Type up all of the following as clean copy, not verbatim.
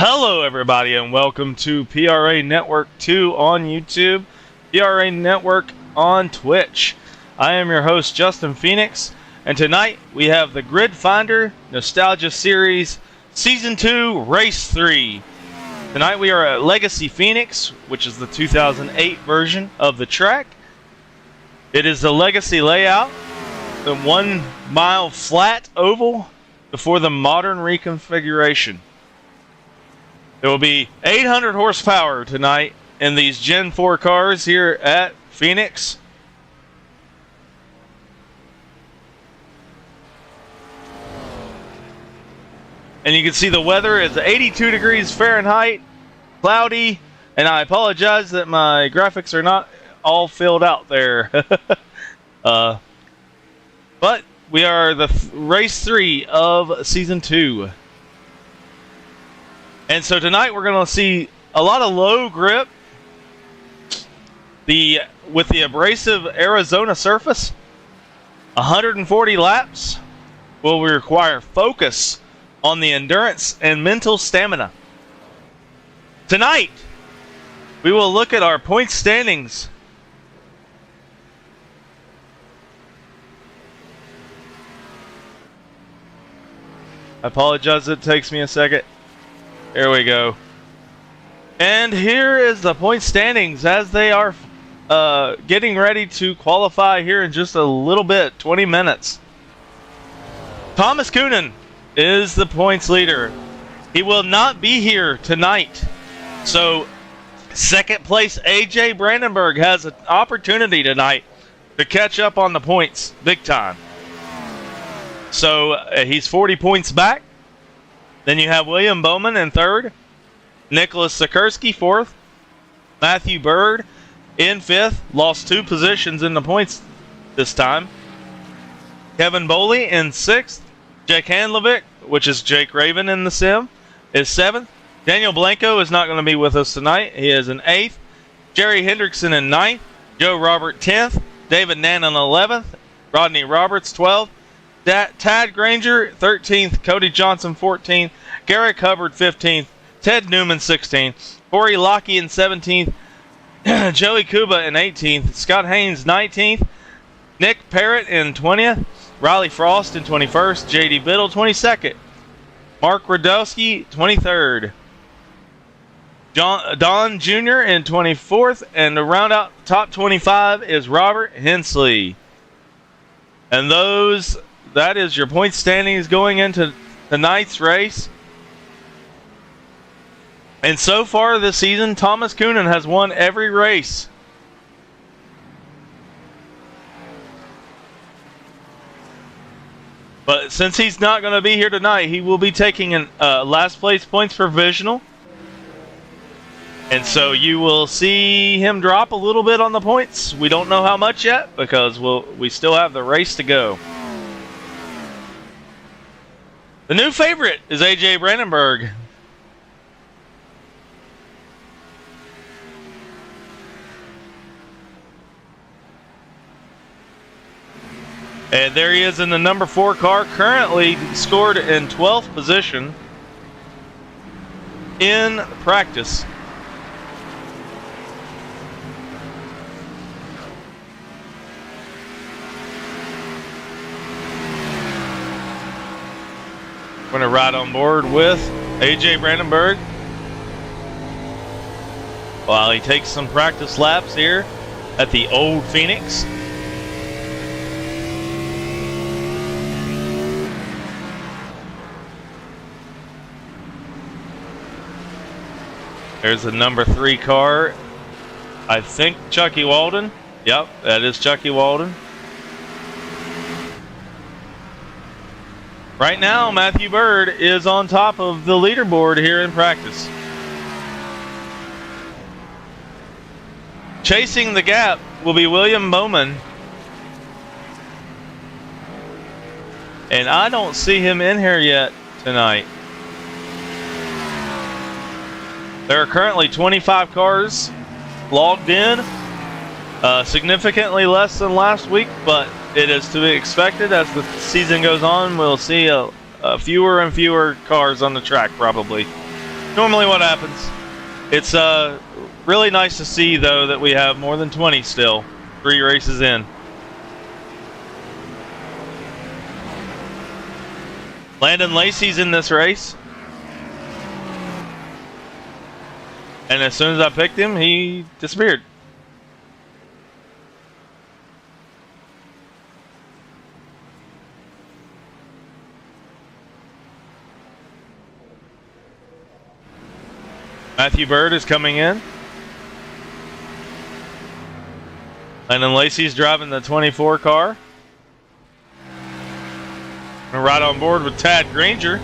Hello everybody and welcome to PRA Network 2 on YouTube, PRA Network on Twitch. I am your host Justin Phoenix, and tonight we have the Grid Finder Nostalgia Series Season 2 Race 3. Tonight we are at Legacy Phoenix, which is the 2008 version of the track. It is the Legacy layout, the 1 mile flat oval before the modern reconfiguration. There will be 800 horsepower tonight in these Gen 4 cars here at Phoenix. And you can see the weather is 82 degrees Fahrenheit, cloudy, and I apologize that my graphics are not all filled out there. But we are the race 3 of Season 2. And so tonight we're going to see a lot of low grip. With the abrasive Arizona surface, 140 laps will require focus on the endurance and mental stamina. Tonight, we will look at our point standings. I apologize, it takes me a second. There we go. And here is the point standings as they are getting ready to qualify here in just a little bit, 20 minutes. Thomas Coonan is the points leader. He will not be here tonight. So, second place AJ Brandenburg has an opportunity tonight to catch up on the points big time. So, he's 40 points back. Then you have William Bowman in third, Nicholas Sikorsky fourth, Matthew Bird in fifth, lost 2 positions in the points this time. Kevin Boley in sixth, Jake Handlovic, which is Jake Raven in the sim, is seventh. Daniel Blanco is not going to be with us tonight. He is in eighth. Jerry Hendrickson in ninth, Joe Robert 10th, David Nannon 11th, Rodney Roberts 12th. Tad Granger 13th, Cody Johnson 14th, Garrick Hubbard 15th, Ted Newman 16th, Corey Lockey in 17th, Joey Kuba in 18th, Scott Haynes 19th, Nick Parrott in 20th, Riley Frost in 21st, JD Biddle 22nd, Mark Radowski 23rd, Don Jr. in 24th, and to round out top 25 is Robert Hensley. And that is your point standings going into tonight's race. And so far this season, Thomas Coonan has won every race. But since he's not going to be here tonight, he will be taking an last place points provisional. And so you will see him drop a little bit on the points. We don't know how much yet because we still have the race to go. The new favorite is AJ Brandenburg. And there he is in the number 4 car, currently scored in 12th position in practice. We're going to ride on board with AJ Brandenburg while he takes some practice laps here at the Old Phoenix. There's the number 3 car. I think Chucky Walden. Yep, that is Chucky Walden. Right now, Matthew Bird is on top of the leaderboard here in practice. Chasing the gap will be William Bowman. And I don't see him in here yet tonight. There are currently 25 cars logged in. Significantly less than last week, but it is to be expected as the season goes on. We'll see fewer and fewer cars on the track probably. normally what happens. It's really nice to see, though, that we have more than 20 still. 3 races in. Landon Lacey's in this race. And as soon as I picked him, he disappeared. Matthew Bird is coming in. Landon Lacey's driving the 24 car. We're right on board with Tad Granger.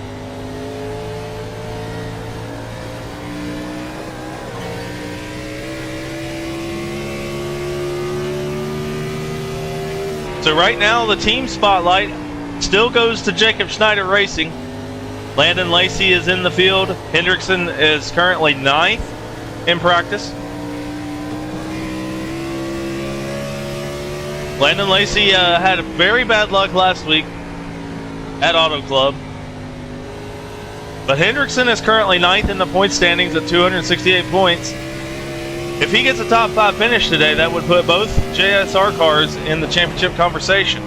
So right now the team spotlight still goes to Jacob Schneider Racing. Landon Lacey is in the field. Hendrickson is currently 9th in practice. Landon Lacey had very bad luck last week at Auto Club. But Hendrickson is currently 9th in the point standings at 268 points. If he gets a top 5 finish today, that would put both JSR cars in the championship conversation.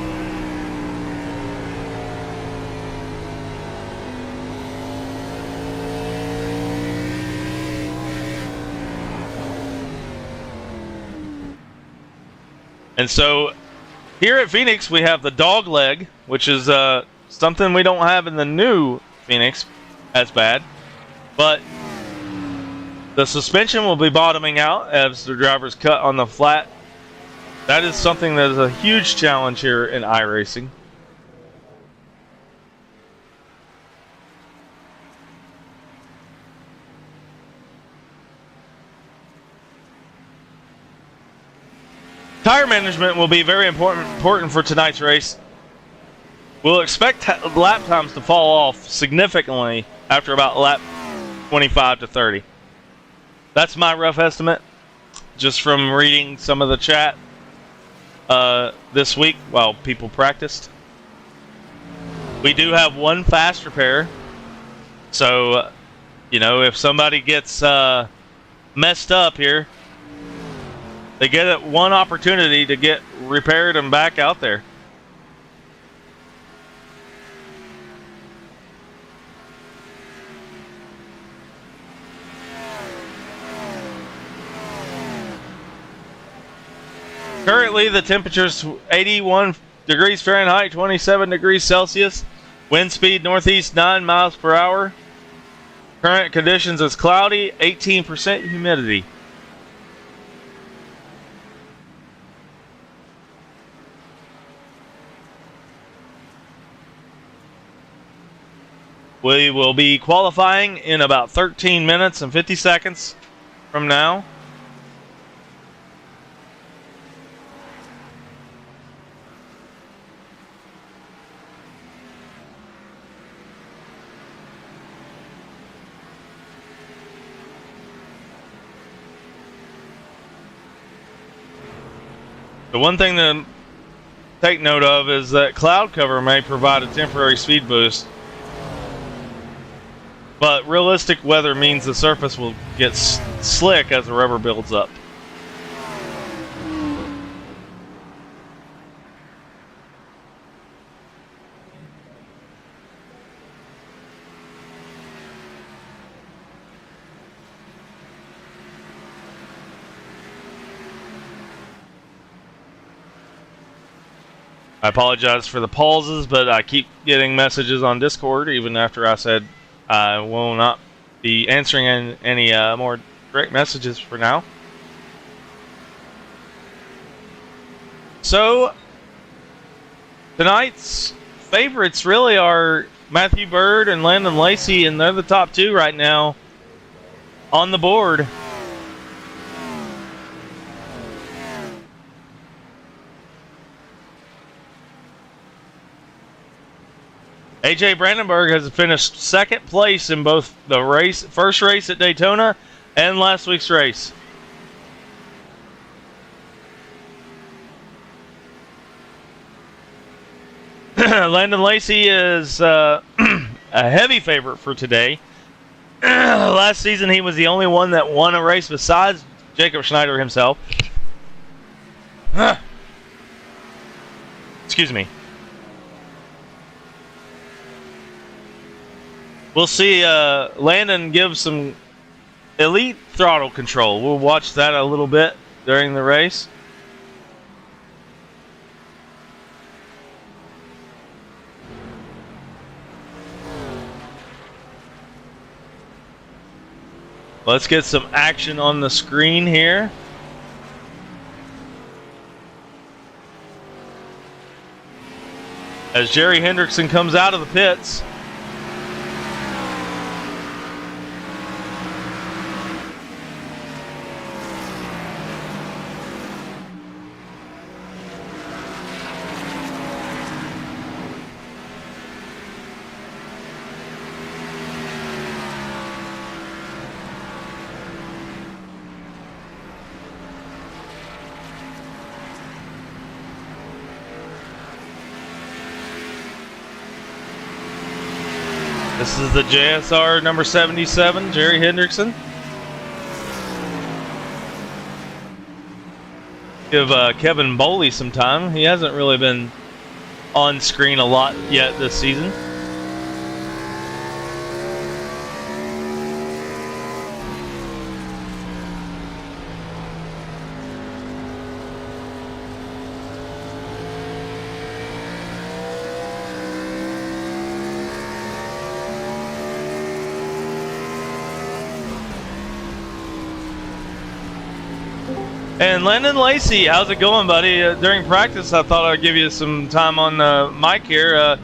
And so here at Phoenix, we have the dog leg, which is something we don't have in the new Phoenix as bad. But the suspension will be bottoming out as the drivers cut on the flat. That is something that is a huge challenge here in iRacing. Tire management will be very important for tonight's race. We'll expect lap times to fall off significantly after about lap 25 to 30. That's my rough estimate, just from reading some of the chat this week while people practiced. We do have one fast repair, so if somebody gets messed up here, they get one opportunity to get repaired and back out there. Currently, the temperature's 81 degrees Fahrenheit, 27 degrees Celsius. Wind speed northeast 9 miles per hour. Current conditions is cloudy, 18% humidity. We will be qualifying in about 13 minutes and 50 seconds from now. The one thing to take note of is that cloud cover may provide a temporary speed boost. But realistic weather means the surface will get slick as the rubber builds up. I apologize for the pauses, but I keep getting messages on Discord even after I said I will not be answering any more direct messages for now. So, tonight's favorites really are Matthew Bird and Landon Lacey, and they're the top 2 right now on the board. AJ Brandenburg has finished 2nd place in both the first race at Daytona and last week's race. Landon Lacey is a heavy favorite for today. Last season, he was the only one that won a race besides Jacob Schneider himself. Excuse me. We'll see Landon give some elite throttle control. We'll watch that a little bit during the race. Let's get some action on the screen here. As Jerry Hendrickson comes out of the pits. This is the JSR number 77, Jerry Hendrickson. Give Kevin Boley some time. He hasn't really been on screen a lot yet this season. And Landon Lacey, how's it going, buddy? During practice, I thought I'd give you some time on the mic here.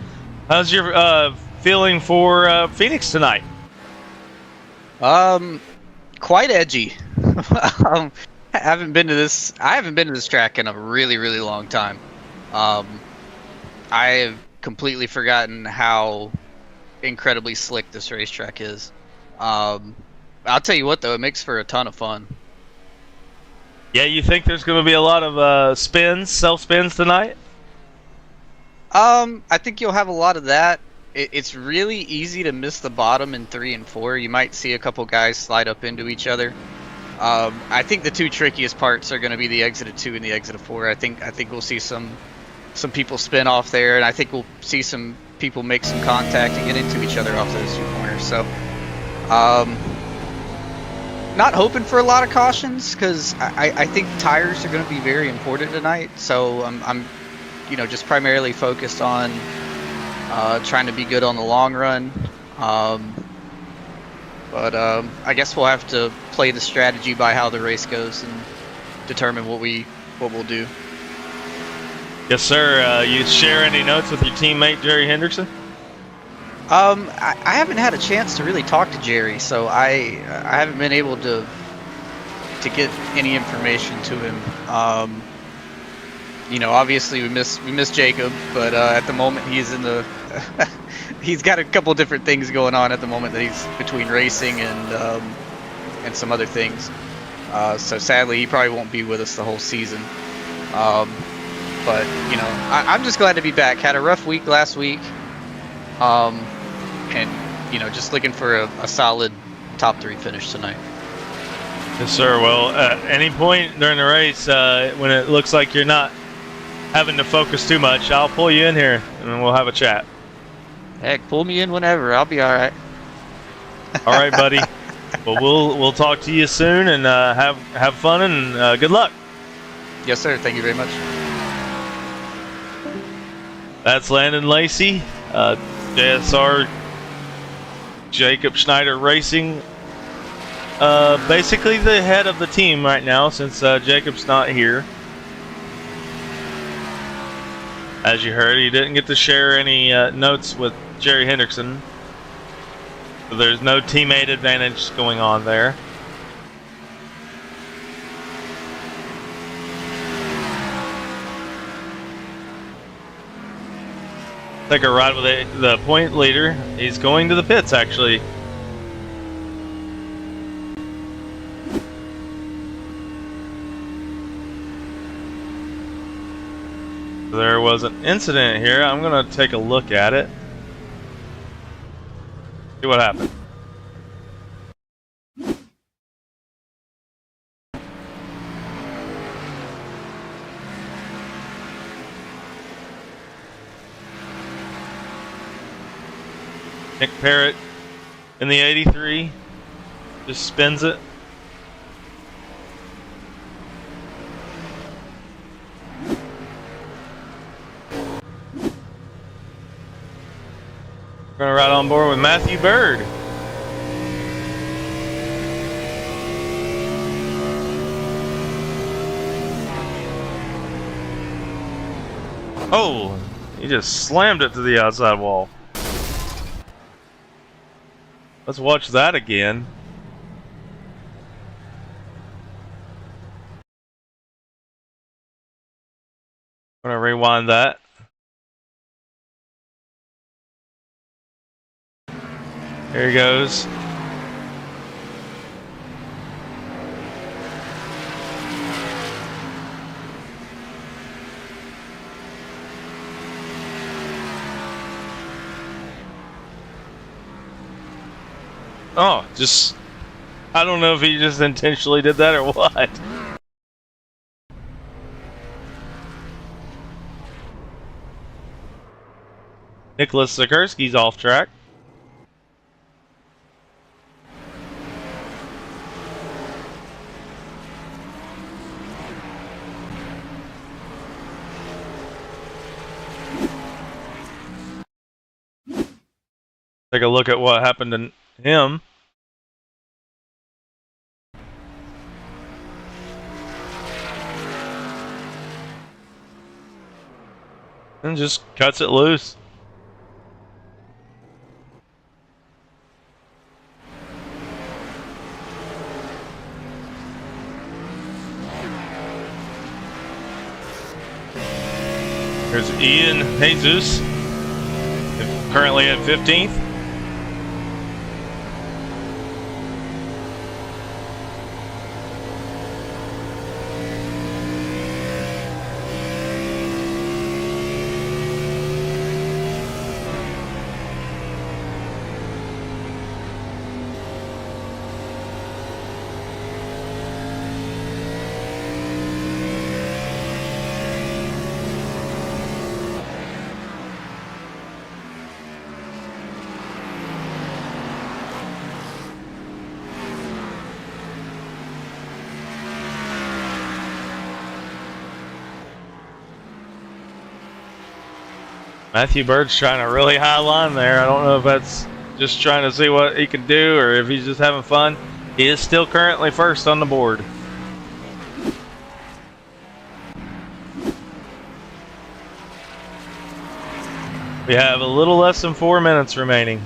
How's your feeling for Phoenix tonight? Quite edgy. I haven't been to this track in a really, really long time. I have completely forgotten how incredibly slick this racetrack is. I'll tell you what, though, it makes for a ton of fun. Yeah, you think there's going to be a lot of self-spins tonight? I think you'll have a lot of that. It's really easy to miss the bottom in 3 and 4. You might see a couple guys slide up into each other. I think the two trickiest parts are going to be the exit of 2 and the exit of 4. I think we'll see some people spin off there, and I think we'll see some people make some contact and get into each other off those 2 corners. So, not hoping for a lot of cautions because I think tires are going to be very important tonight. So I'm just primarily focused on trying to be good on the long run. But I guess we'll have to play the strategy by how the race goes and determine what we'll do. Yes, sir. You share any notes with your teammate Jerry Hendrickson? I haven't had a chance to really talk to Jerry, so I haven't been able to get any information to him. Obviously we miss Jacob, but at the moment he's in the he's got a couple different things going on at the moment that he's between racing and some other things. So sadly he probably won't be with us the whole season. But I'm just glad to be back. Had a rough week last week. And just looking for a solid top 3 finish tonight. Yes, sir. Well, at any point during the race, when it looks like you're not having to focus too much, I'll pull you in here and we'll have a chat. Heck, pull me in whenever. I'll be all right. All right, buddy. Well, we'll talk to you soon and have fun and good luck. Yes, sir. Thank you very much. That's Landon Lacey, JSR Jacob Schneider Racing. Basically the head of the team right now since Jacob's not here. As you heard, he didn't get to share any notes with Jerry Hendrickson. So there's no teammate advantage going on there. Take a ride with the point leader. He's going to the pits, actually. There was an incident here. I'm going to take a look at it. See what happened. Nick Parrott in the 83 just spins it. We're gonna ride on board with Matthew Bird. Oh, he just slammed it to the outside wall. Let's watch that again. I'm gonna rewind that. Here he goes. Oh, just... I don't know if he just intentionally did that or what. Nicholas Sikorsky's off track. Take a look at what happened to him. And just cuts it loose. There's Ian Jesus, currently at 15th. Matthew Bird's trying a really high line there. I don't know if that's just trying to see what he can do or if he's just having fun. He is still currently first on the board. We have a little less than 4 minutes remaining.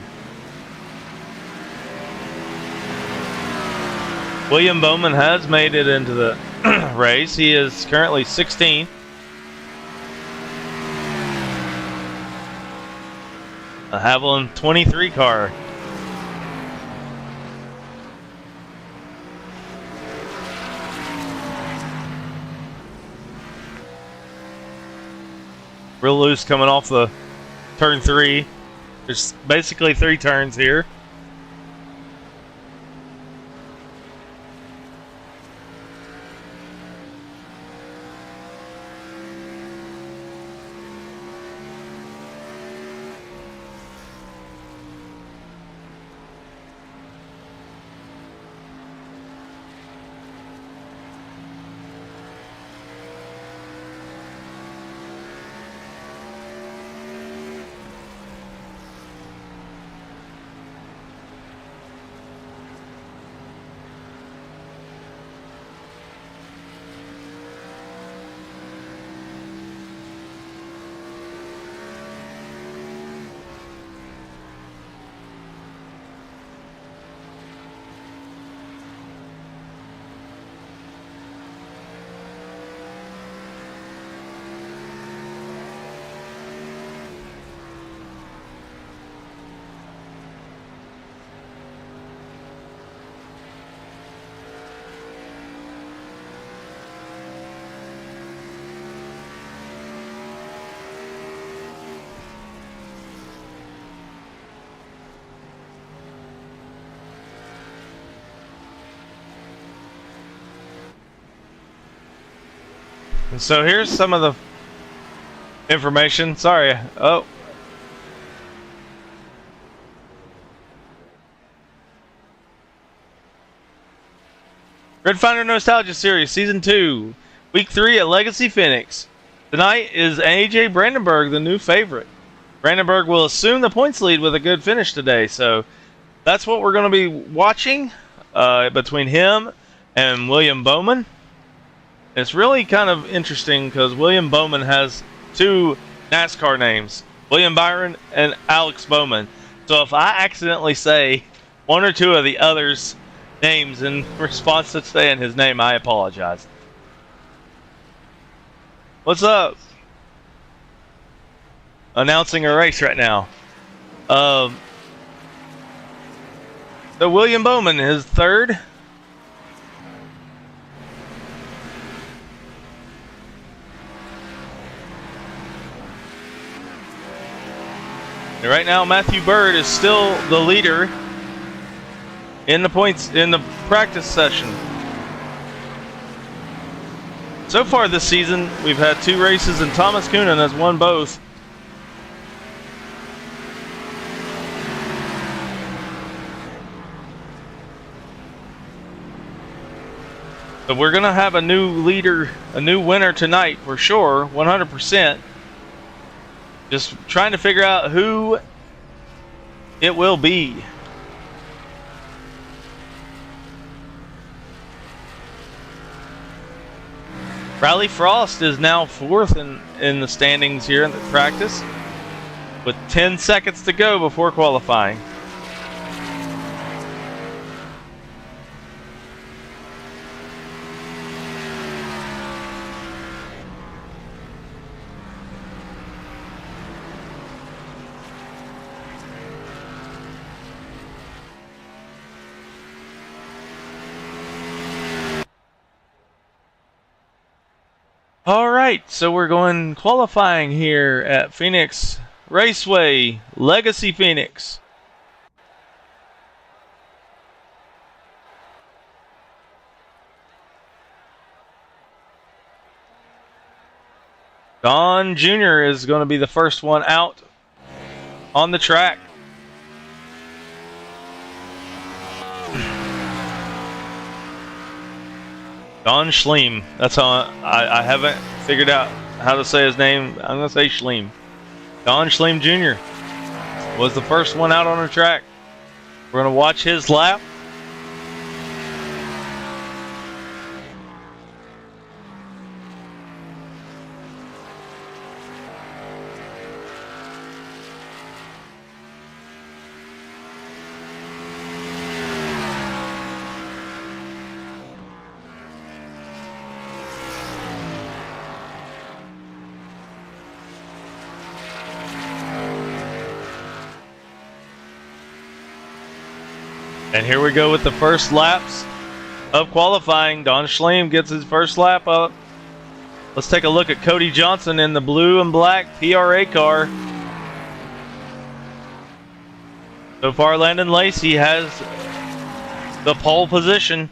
William Bowman has made it into the race. He is currently 16. A Haviland 23 car. Real loose coming off the turn 3. There's basically 3 turns here. And so here's some of the information. Sorry. Oh. Grid Finder Nostalgia Series Season 2, Week 3 at Legacy Phoenix. Tonight is AJ Brandenburg, the new favorite. Brandenburg will assume the points lead with a good finish today, so that's what we're going to be watching between him and William Bowman. It's really kind of interesting because William Bowman has two NASCAR names, William Byron and Alex Bowman. So if I accidentally say one or two of the others' names in response to saying his name, I apologize. What's up? Announcing a race right now. So William Bowman is third. And right now, Matthew Bird is still the leader in the points in the practice session. So far this season, we've had 2 races, and Thomas Coonan has won both. But we're going to have a new leader, a new winner tonight for sure, 100%. Just trying to figure out who it will be. Riley Frost is now 4th in the standings here in the practice, with 10 seconds to go before qualifying. Alright, so we're going qualifying here at Phoenix Raceway, Legacy Phoenix. Don Jr. is going to be the first one out on the track. Don Schleem. That's how I haven't figured out how to say his name. I'm going to say Schleem. Don Schleem Jr. was the first one out on the track. We're going to watch his lap. And here we go with the first laps of qualifying. Don Schleem gets his first lap up. Let's take a look at Cody Johnson in the blue and black PRA car. So far, Landon Lacey has the pole position.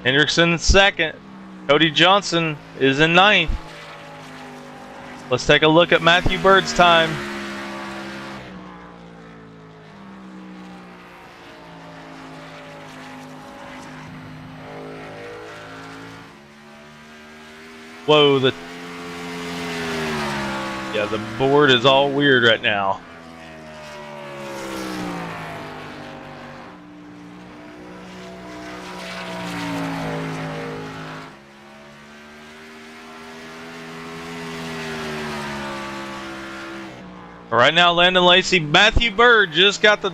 Hendrickson second. Cody Johnson is in ninth. Let's take a look at Matthew Bird's time. Whoa, the board is all weird right now. Right now, Landon Lacey, Matthew Bird just got the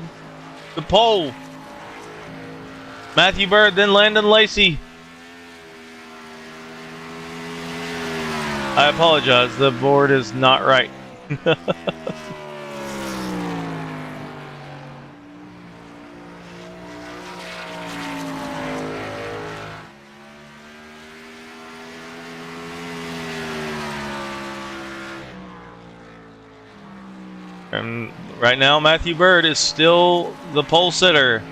pole. Matthew Bird, then Landon Lacey. I apologize, the board is not right. And right now, Matthew Bird is still the pole sitter.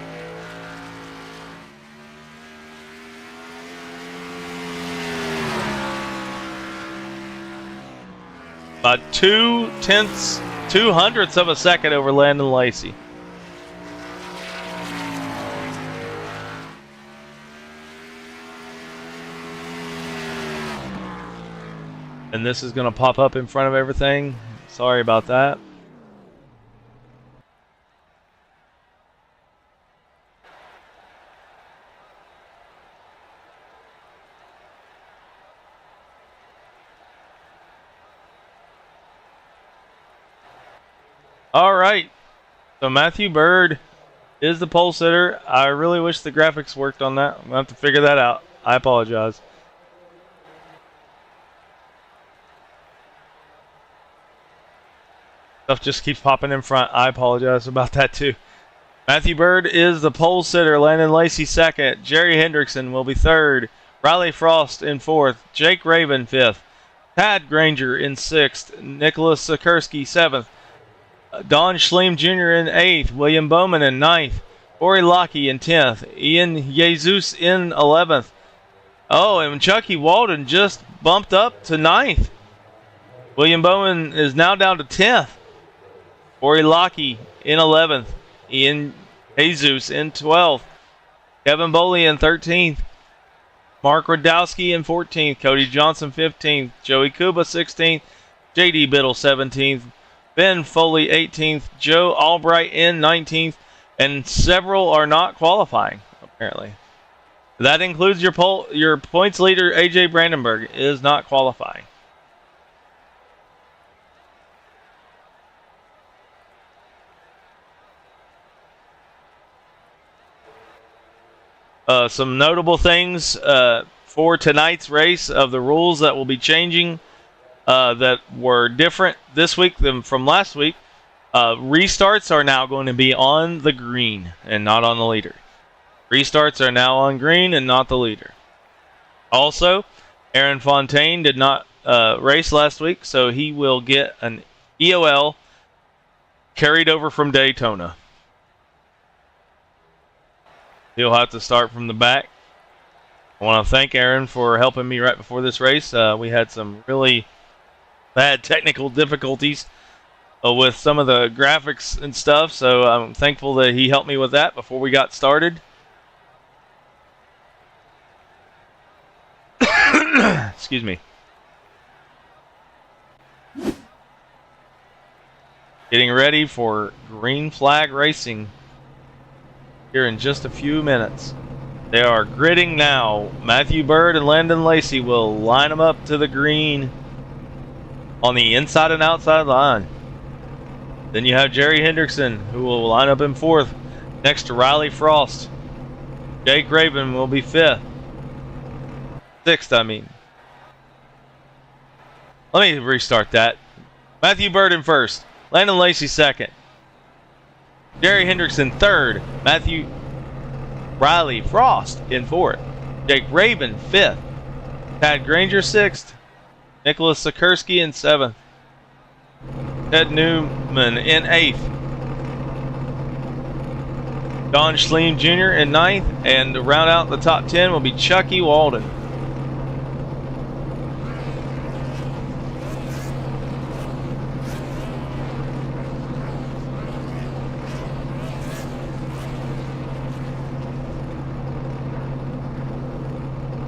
About 2/2 of a second over Landon Lacey. And this is going to pop up in front of everything. Sorry about that. All right. So Matthew Bird is the pole sitter. I really wish the graphics worked on that. I'm going to have to figure that out. I apologize. Stuff just keeps popping in front. I apologize about that too. Matthew Bird is the pole sitter. Landon Lacey second. Jerry Hendrickson will be third. Riley Frost in fourth. Jake Raven fifth. Tad Granger in sixth. Nicholas Sikorsky seventh. Don Schleem Jr. in eighth. William Bowman in ninth. Corey Lockie in 10th. Ian Jesus in 11th. Oh, and Chucky Walden just bumped up to 9th. William Bowman is now down to 10th. Corey Lockie in 11th. Ian Jesus in 12th. Kevin Boley in 13th. Mark Radowski in 14th. Cody Johnson 15th. Joey Kuba 16th. JD Biddle 17th. Ben Foley 18th. Joe Albright in 19th. And several are not qualifying, apparently. That includes your points leader, AJ Brandenburg, is not qualifying. Some notable things for tonight's race of the rules that will be changing that were different this week than from last week. Restarts are now going to be on the green and not on the leader. Restarts are now on green and not the leader. Also, Aaron Fontaine did not race last week, so he will get an EOL carried over from Daytona. He'll have to start from the back. I want to thank Aaron for helping me right before this race. We had some really bad technical difficulties with some of the graphics and stuff, so I'm thankful that he helped me with that before we got started. Excuse me. Getting ready for green flag racing here in just a few minutes. They are gridding now. Matthew Bird and Landon Lacey will line them up to the green on the inside and outside line. Then you have Jerry Hendrickson, who will line up in fourth next to Riley Frost. Jake Raven will be sixth, I mean. Let me restart that. Matthew Bird in first. Landon Lacey second. Jerry Hendrickson third. Riley Frost in fourth. Jake Raven fifth. Tad Granger sixth. Nicholas Sikorsky in seventh. Ted Newman in 8th. Don Schleem Jr. in 9th. And to round out the top 10 will be Chucky Walden.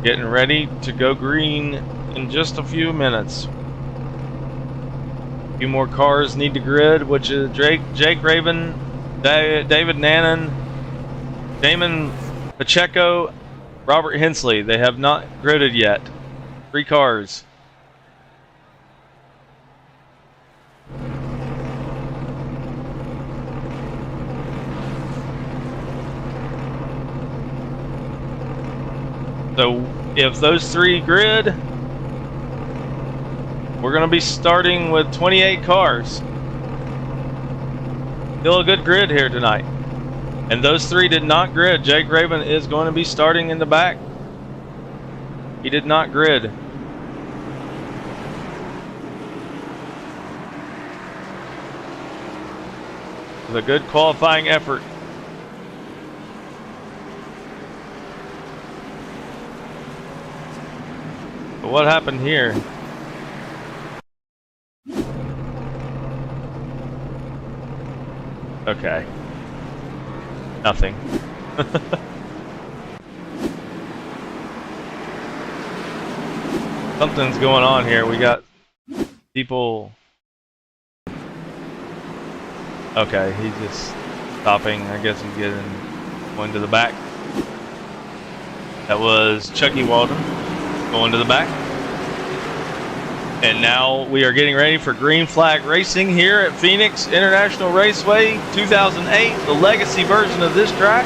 Getting ready to go green in just a few minutes. A few more cars need to grid, which is Jake Raven, David Nannon, Damon Pacheco, Robert Hensley. They have not gridded yet. 3 cars. So if those 3 grid, we're going to be starting with 28 cars. Still a good grid here tonight. And those 3 did not grid. Jake Raven is going to be starting in the back. He did not grid. It was a good qualifying effort. But what happened here? Okay. Nothing. Something's going on here. We got people. Okay, he's just stopping. I guess he's going to the back. That was Chucky Walden going to the back. And now we are getting ready for green flag racing here at Phoenix International Raceway 2008, the legacy version of this track.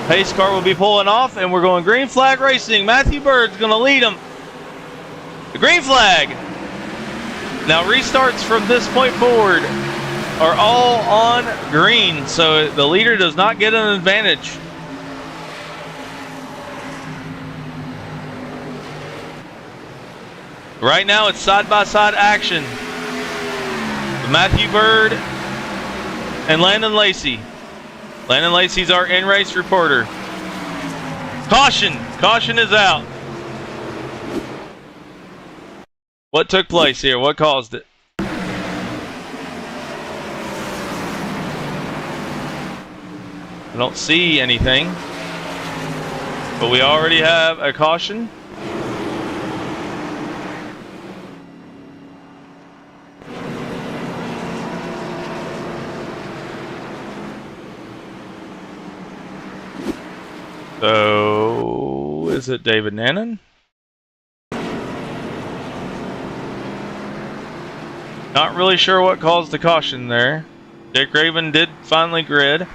Pace car will be pulling off, and we're going green flag racing. Matthew Bird's going to lead them. The green flag. Now restarts from this point forward are all on green, so the leader does not get an advantage. Right now it's side-by-side action. Matthew Bird and Landon Lacey. Landon Lacey's our in-race reporter. Caution! Caution is out. What took place here? What caused it? I don't see anything. But we already have a caution. So, is it David Nannon? Not really sure what caused the caution there. Jake Raven did finally grid.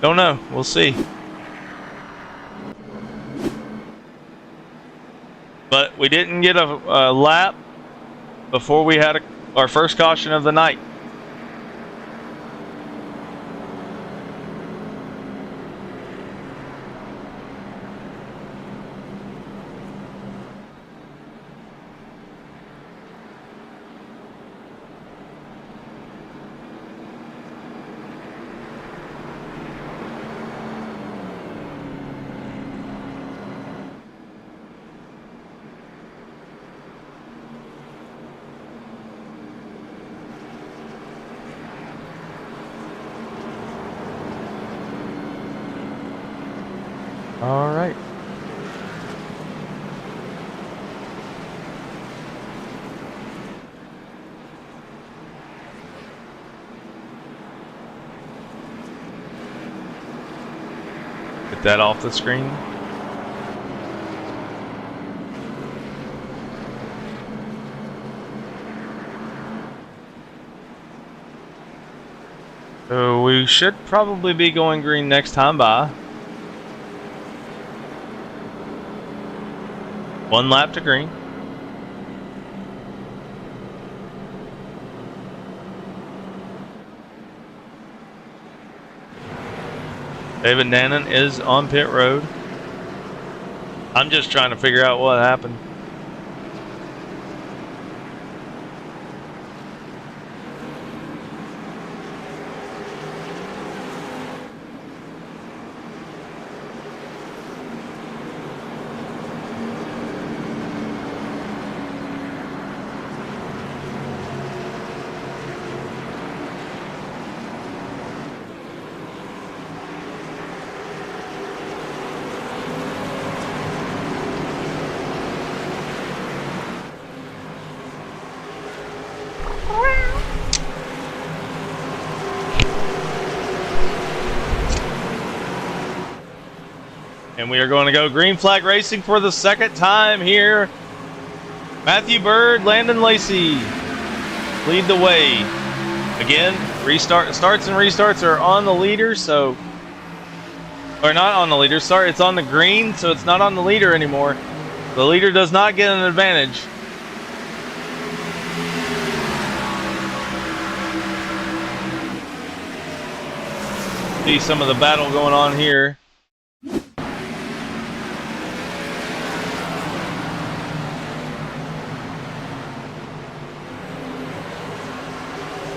Don't know. We'll see. But we didn't get a lap before we had our first caution of the night. All right. Get that off the screen. So we should probably be going green next time by. One lap to green. David Nannon is on pit road. I'm just trying to figure out what happened. And we are going to go green flag racing for the second time here. Matthew Bird, Landon Lacey lead the way. Again, starts and restarts are on the leader, so or not on the leader. Sorry, it's on the green, so it's not on the leader anymore. The leader does not get an advantage. See some of the battle going on here.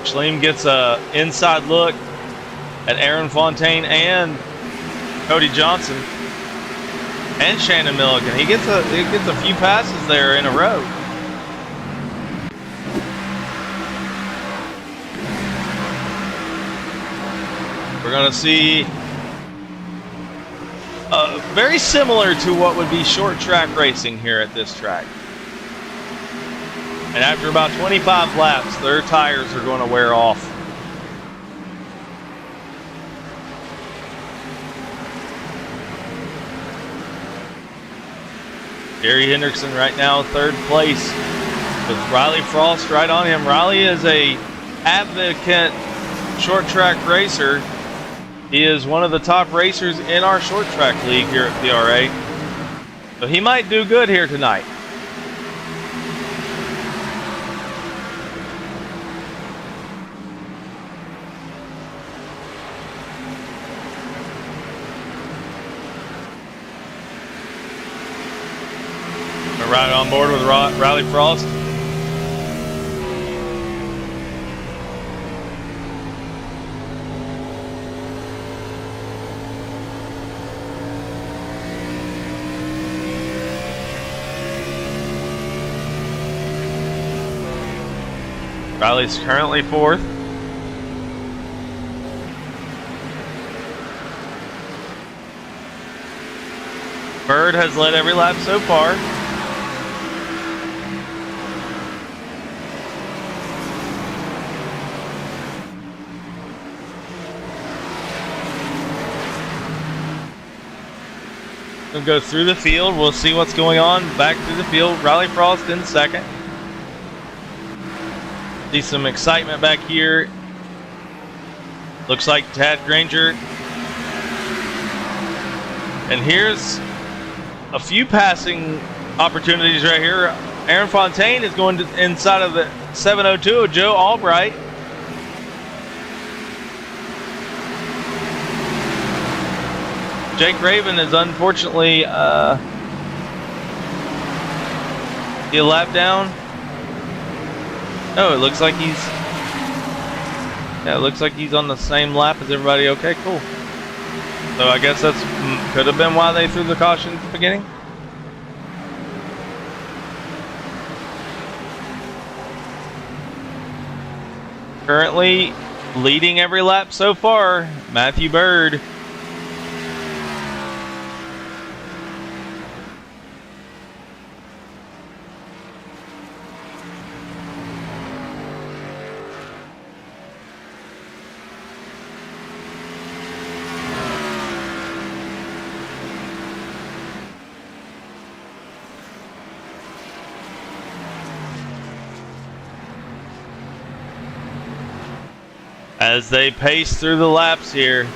Schleem gets a inside look at Aaron Fontaine and Cody Johnson and Shannon Milligan. He gets a few passes there in a row. We're gonna see very similar to what would be short track racing here at this track. And after about 25 laps, their tires are going to wear off. Gary Hendrickson right now third place with Riley Frost right on him. Riley is a advocate short track racer. He is one of the top racers in our short track league here at PRA. So he might do good here tonight. Right on board with Riley Frost. Riley's currently fourth. Bird has led every lap so far. We'll go through the field. We'll see what's going on. Back through the field. Riley Frost in second. See some excitement back here. Looks like Tad Granger. And here's a few passing opportunities right here. Aaron Fontaine is going to inside of the 702 of Joe Albright. Jake Raven is unfortunately he a lap down. Oh, it looks like he's on the same lap as everybody. Okay, cool. So I guess that's could have been why they threw the caution at the beginning. Currently leading every lap so far, Matthew Bird. As they pace through the laps here,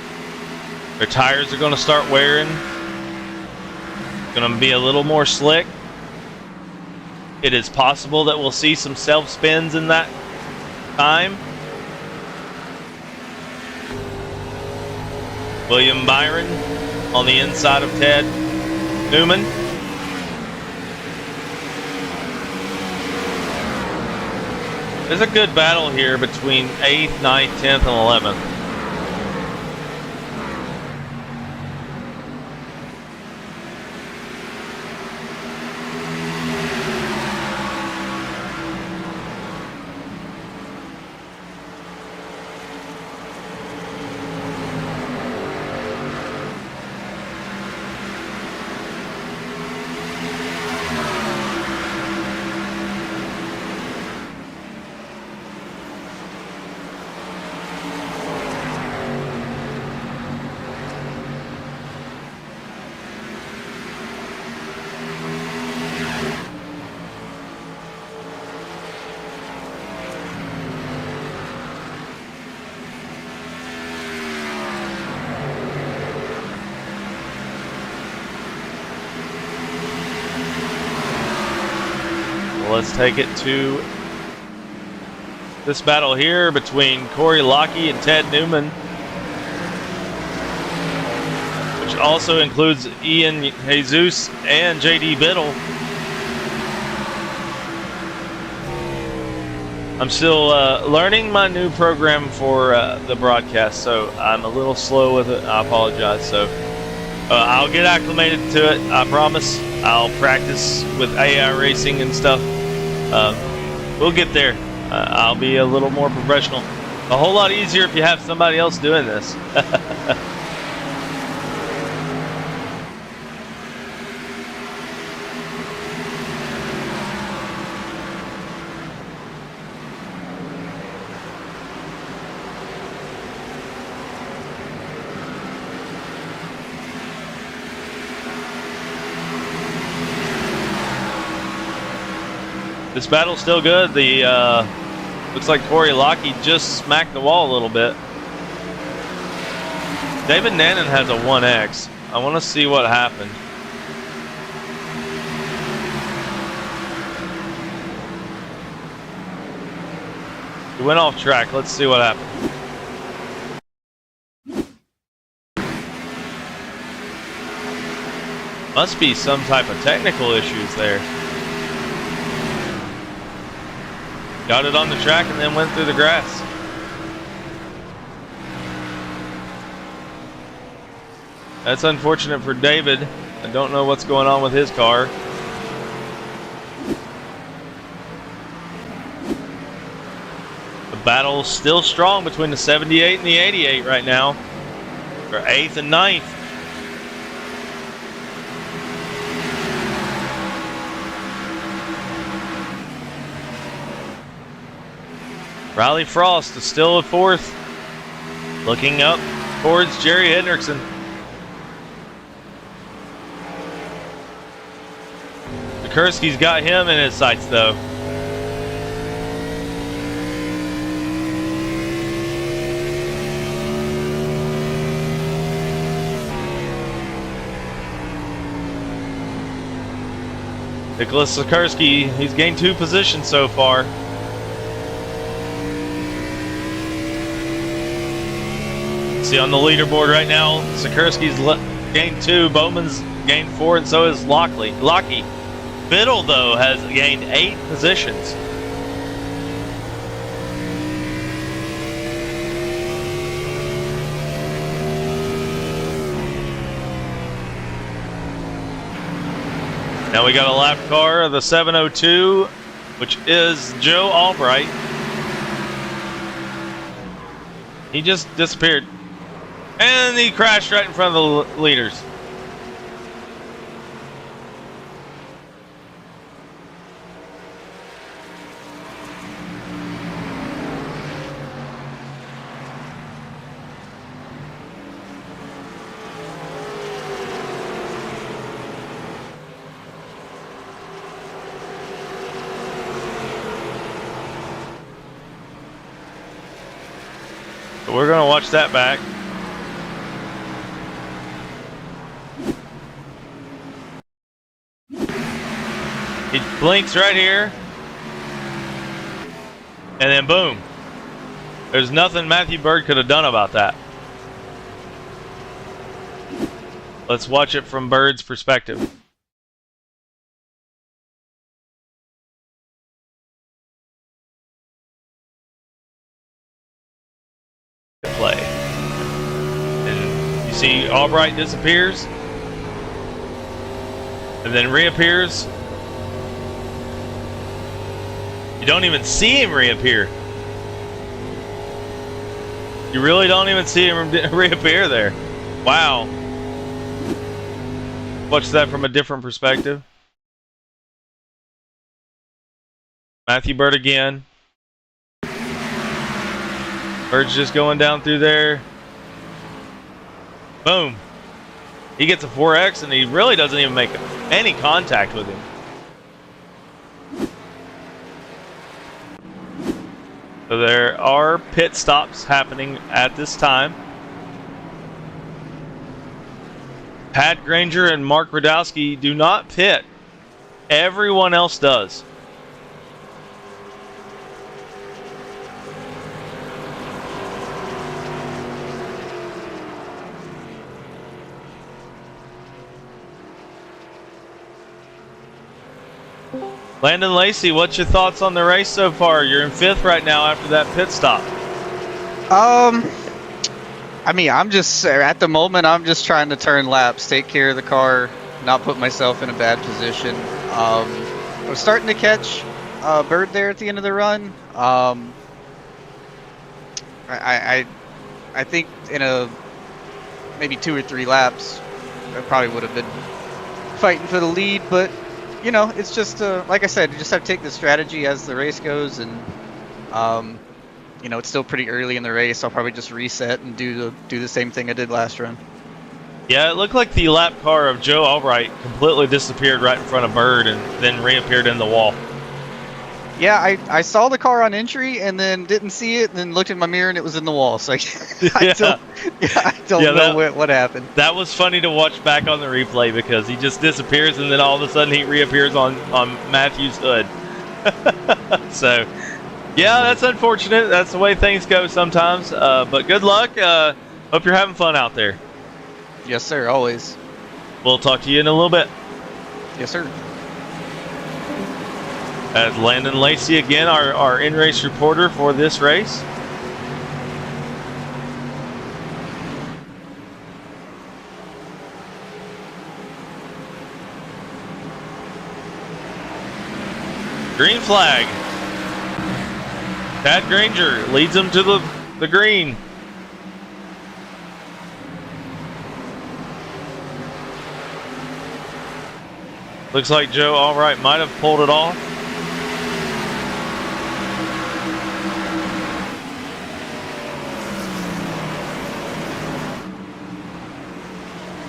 their tires are going to start wearing. It's going to be a little more slick. It is possible that we'll see some self-spins in that time. William Byron on the inside of Ted Newman. There's a good battle here between 8th, 9th, 10th, and 11th. Let's take it to this battle here between Corey Lockey and Ted Newman, which also includes Ian Jesus and JD Biddle. I'm still learning my new program for the broadcast, so I'm a little slow with it. I apologize. So I'll get acclimated to it. I promise. I'll practice with AI racing and stuff. We'll get there. I'll be a little more professional. A whole lot easier if you have somebody else doing this. This battle's still good. The looks like Corey Lockey just smacked the wall a little bit. David Nannon has a 1X. I want to see what happened. He went off track. Let's see what happened. Must be some type of technical issues there. Got it on the track and then went through the grass. That's unfortunate for David. I don't know what's going on with his car. The battle's still strong between the 78 and the 88 right now. For 8th and 9th. Riley Frost is still at 4th. Looking up towards Jerry Hendrickson. Sikorsky's got him in his sights though. Nicholas Sikorsky, he's gained 2 positions so far. See on the leaderboard right now, Sikorsky's gained 2, Bowman's gained 4, and so is Lockey. Biddle, though, has gained 8 positions. Now we got a lap car of the 702, which is Joe Albright. He just disappeared. And he crashed right in front of the leaders. So we're going to watch that back. He blinks right here. And then boom. There's nothing Matthew Bird could have done about that. Let's watch it from Bird's perspective. Play. And you see Albright disappears. And then reappears. You don't even see him reappear. You really don't even see him reappear there. Wow. Watch that from a different perspective. Matthew Bird again. Bird's just going down through there. Boom. He gets a 4X and he really doesn't even make any contact with him. So there are pit stops happening at this time. Pat Granger and Mark Radowski do not pit. Everyone else does. Landon Lacey, what's your thoughts on the race so far? You're in 5th right now after that pit stop. I mean, I'm just, at the moment, I'm just trying to turn laps, take care of the car, not put myself in a bad position. I was starting to catch Bird there at the end of the run. I think in maybe 2 or 3 laps, I probably would have been fighting for the lead, but you know, it's just like I said, you just have to take the strategy as the race goes, and you know, it's still pretty early in the race. I'll probably just reset and do the same thing I did last run. Yeah, it looked like the lap car of Joe Albright completely disappeared right in front of Bird and then reappeared in the wall. Yeah, I saw the car on entry and then didn't see it, and then looked in my mirror and it was in the wall. So I don't, I don't know what happened. That was funny to watch back on the replay because he just disappears and then all of a sudden he reappears on Matthew's hood. So, yeah, that's unfortunate. That's the way things go sometimes. But good luck. Hope you're having fun out there. Yes, sir. Always. We'll talk to you in a little bit. Yes, sir. As Landon Lacey again, our in-race reporter for this race. Green flag. Tad Granger leads him to the green. Looks like Joe Albright might have pulled it off.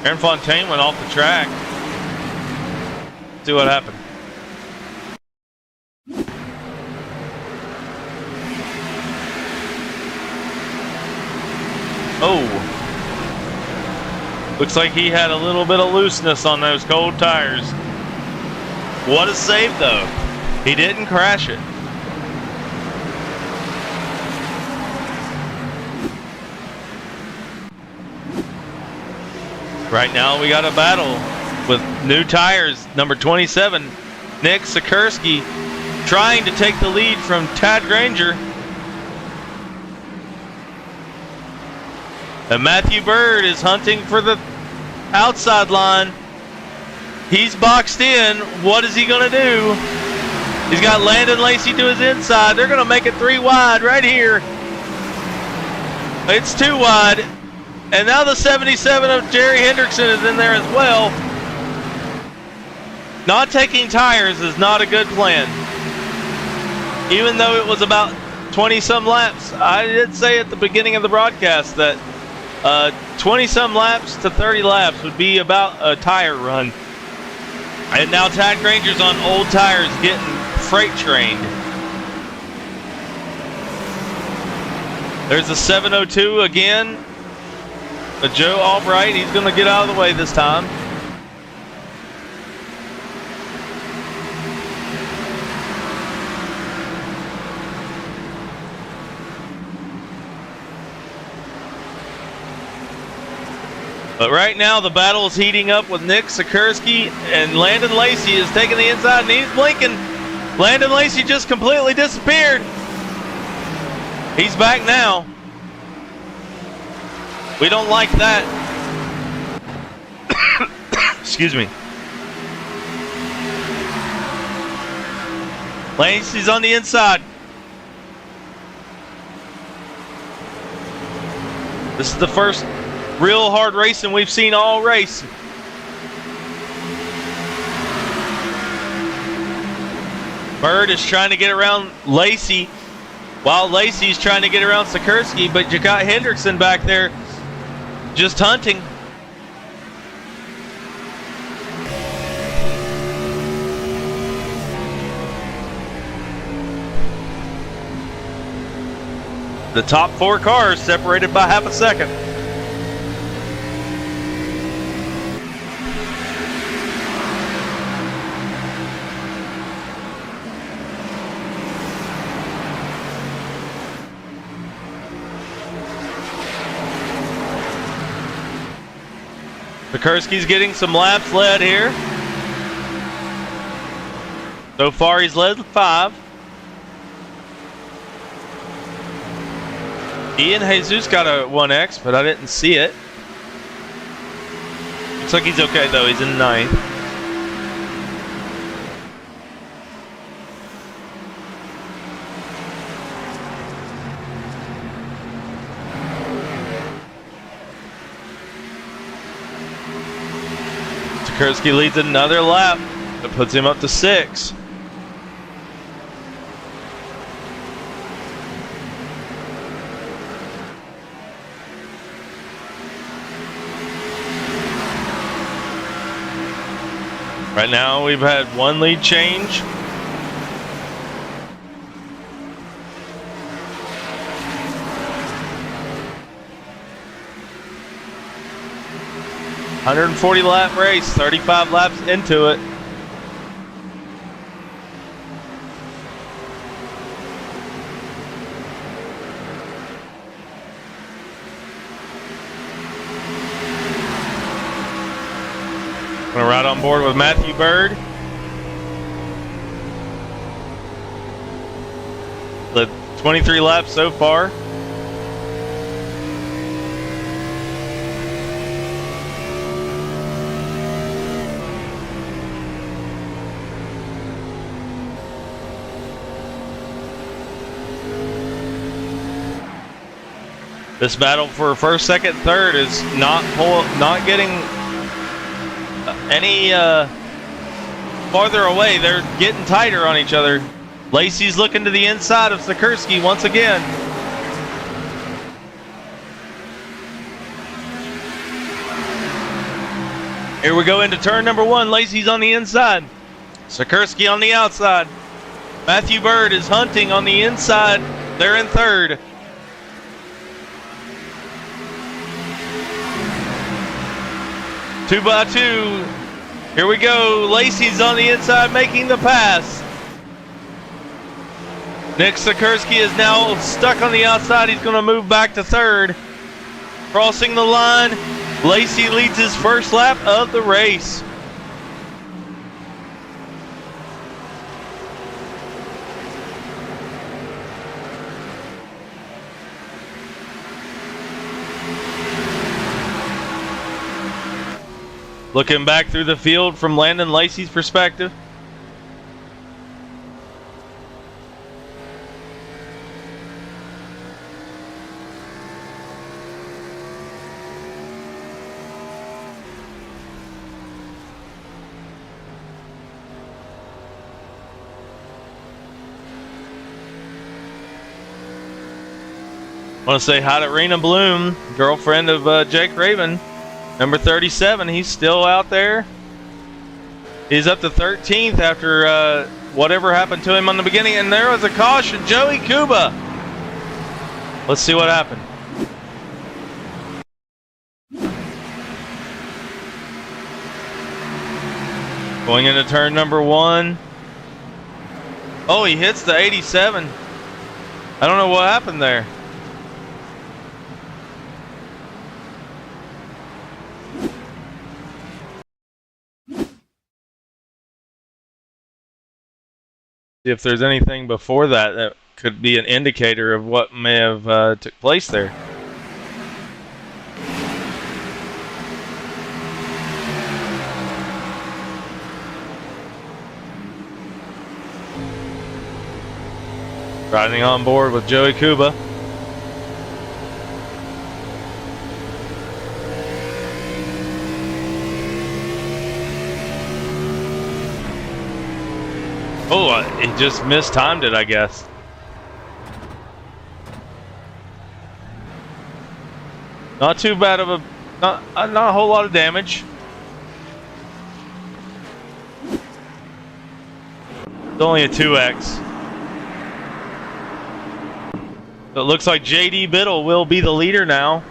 Aaron Fontaine went off the track. See what happened. Oh. Looks like he had a little bit of looseness on those cold tires. What a save, though. He didn't crash it. Right now we got a battle with new tires. Number 27, Nick Sikorsky, trying to take the lead from Tad Granger. And Matthew Bird is hunting for the outside line. He's boxed in. What is he going to do? He's got Landon Lacey to his inside. They're going to make it 3 wide right here. It's 2 wide. And now the 77 of Jerry Hendrickson is in there as well. Not taking tires is not a good plan. Even though it was about 20-some laps. I did say at the beginning of the broadcast that 20-some laps to 30 laps would be about a tire run. And now Tad Granger's on old tires getting freight trained. There's a 702 again. Joe Albright, he's going to get out of the way this time. But right now the battle is heating up with Nick Sikorsky, and Landon Lacey is taking the inside and he's blinking. Landon Lacey just completely disappeared. He's back now. We don't like that. Excuse me. Lacey's on the inside. This is the first real hard racing we've seen all race. Bird is trying to get around Lacey while Lacey's trying to get around Sikorsky, but you got Hendrickson back there just hunting. The top 4 cars separated by half a second. Sikorsky's getting some laps led here. So far he's led 5. Ian Jesus got a 1X, but I didn't see it. Looks like he's okay though, he's in 9th. Sikorsky leads another lap. That puts him up to 6. Right now we've had 1 lead change. 140 lap race, 35 laps into it. Gonna ride on board with Matthew Bird. The 23 laps so far. This battle for first, second, third is not getting any farther away. They're getting tighter on each other. Lacey's looking to the inside of Sikorsky once again. Here we go into turn number 1. Lacey's on the inside. Sikorsky on the outside. Matthew Bird is hunting on the inside. They're in third. Two by two. Here we go. Lacey's on the inside making the pass. Nick Sikorsky is now stuck on the outside. He's going to move back to third. Crossing the line. Lacey leads his first lap of the race. Looking back through the field from Landon Lacey's perspective. I want to say hi to Rena Bloom, girlfriend of Jake Raven. Number 37, he's still out there. He's up to 13th after whatever happened to him on the beginning. And there was a caution, Joey Kuba. Let's see what happened. Going into turn number 1. Oh, he hits the 87. I don't know what happened there. If there's anything before that that could be an indicator of what may have took place there. Riding on board with Joey Kuba. Oh, he just mistimed it, I guess. Not too bad of a, not a whole lot of damage. It's only a 2X. So it looks like JD Biddle will be the leader now.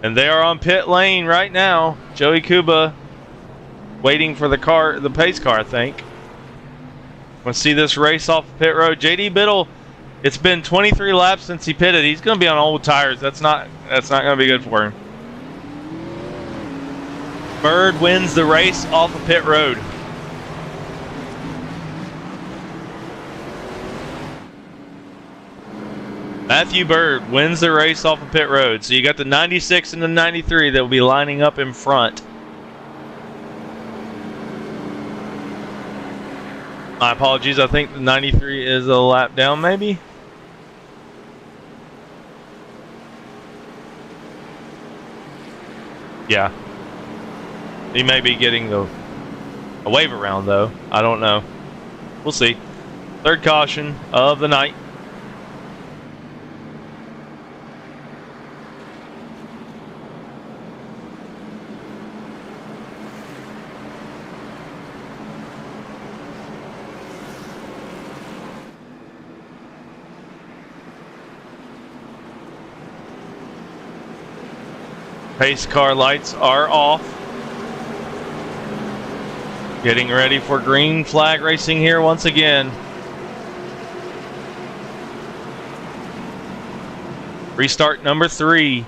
And they are on pit lane right now. Joey Kuba waiting for the pace car, I think. Want to see this race off the pit road. JD Biddle, it's been 23 laps since he pitted. He's going to be on old tires. That's not going to be good for him. Bird wins the race off the pit road. Matthew Bird wins the race off the pit road. So you got the 96 and the 93 that will be lining up in front. My apologies, I think the 93 is a lap down, maybe? Yeah. He may be getting a wave around, though. I don't know. We'll see. Third caution of the night. Pace car lights are off. Getting ready for green flag racing here once again. Restart number 3.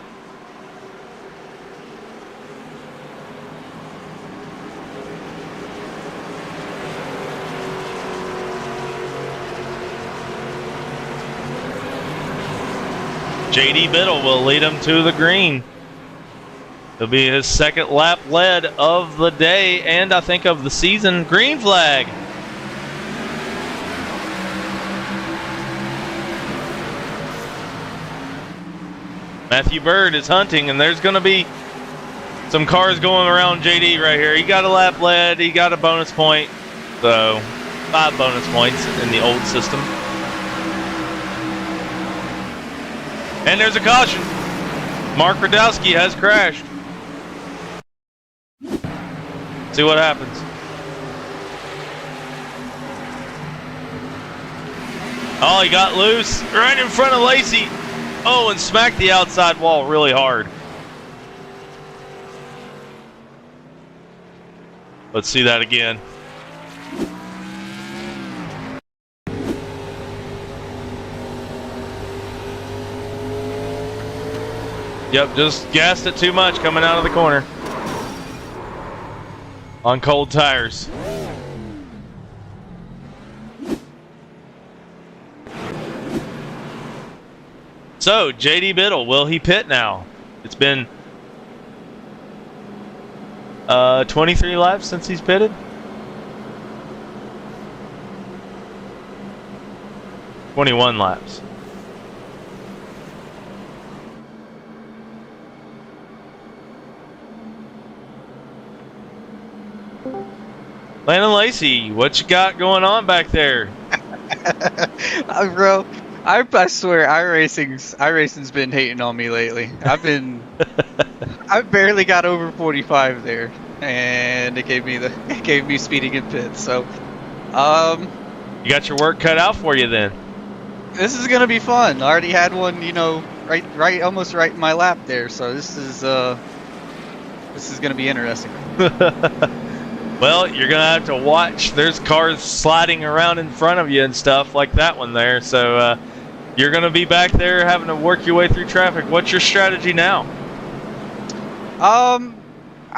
JD Biddle will lead him to the green. It'll be his second lap lead of the day and I think of the season. Green flag. Matthew Bird is hunting, and there's going to be some cars going around JD right here. He got a lap lead. He got a bonus point. So 5 bonus points in the old system. And there's a caution. Mark Radowski has crashed. See what happens. Oh, he got loose right in front of Lacey. Oh, and smacked the outside wall really hard. Let's see that again. Yep, just gassed it too much coming out of the corner. On cold tires. So, JD Biddle, will he pit now? It's been 23 laps since he's pitted. 21 laps. Landon Lacey, what you got going on back there? Bro, I swear iRacing's been hating on me lately. I barely got over 45 there, and it gave me speeding in pits. So, you got your work cut out for you then. This is gonna be fun. I already had one, right, almost right in my lap there. So this is gonna be interesting. Well, you're going to have to watch. There's cars sliding around in front of you and stuff like that one there. So you're going to be back there having to work your way through traffic. What's your strategy now? I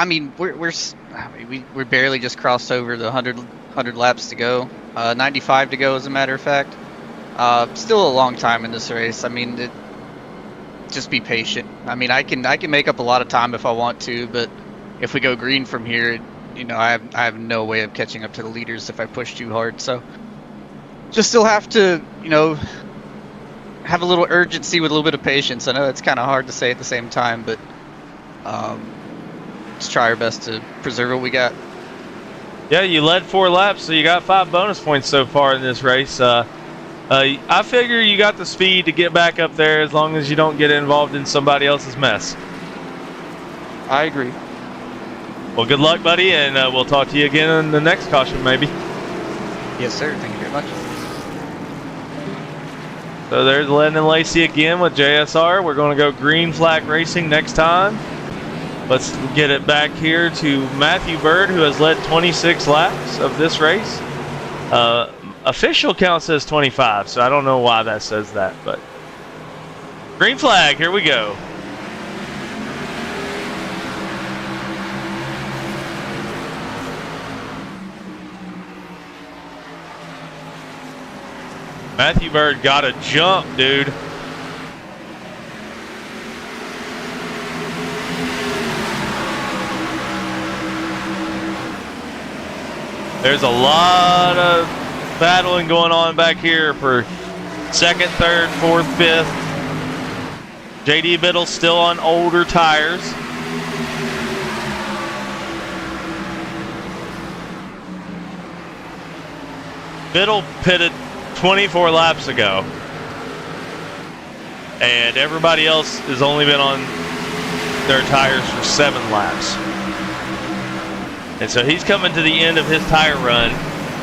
mean, we're barely just crossed over the 100 laps to go. 95 to go, as a matter of fact. Still a long time in this race. I mean, just be patient. I mean, I can make up a lot of time if I want to, but if we go green from here, I have no way of catching up to the leaders if I push too hard. So just still have to, have a little urgency with a little bit of patience. I know it's kind of hard to say at the same time, but let's try our best to preserve what we got. Yeah, you led 4 laps, so you got 5 bonus points so far in this race. I figure you got the speed to get back up there as long as you don't get involved in somebody else's mess. I agree. Well, good luck, buddy, and we'll talk to you again in the next caution, maybe. Yes, sir. Thank you very much. So there's Landon Lacey again with JSR. We're going to go green flag racing next time. Let's get it back here to Matthew Bird, who has led 26 laps of this race. Official count says 25, so I don't know why that says that, but green flag, here we go. Matthew Bird got a jump, dude. There's a lot of battling going on back here for second, third, fourth, fifth. JD Biddle still on older tires. Biddle pitted 24 laps ago, and everybody else has only been on their tires for 7 laps. And so he's coming to the end of his tire run.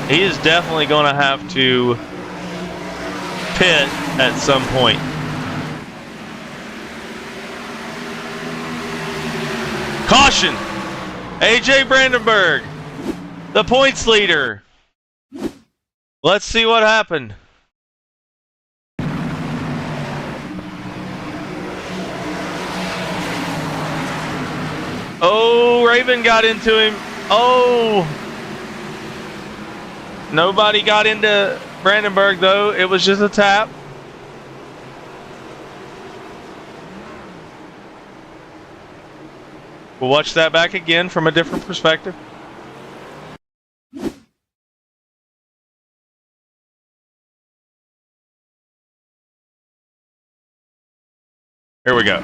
He is definitely going to have to pit at some point. Caution! AJ Brandenburg, the points leader. Let's see what happened. Oh, Raven got into him. Oh! Nobody got into Brandenburg, though. It was just a tap. We'll watch that back again from a different perspective. Here we go.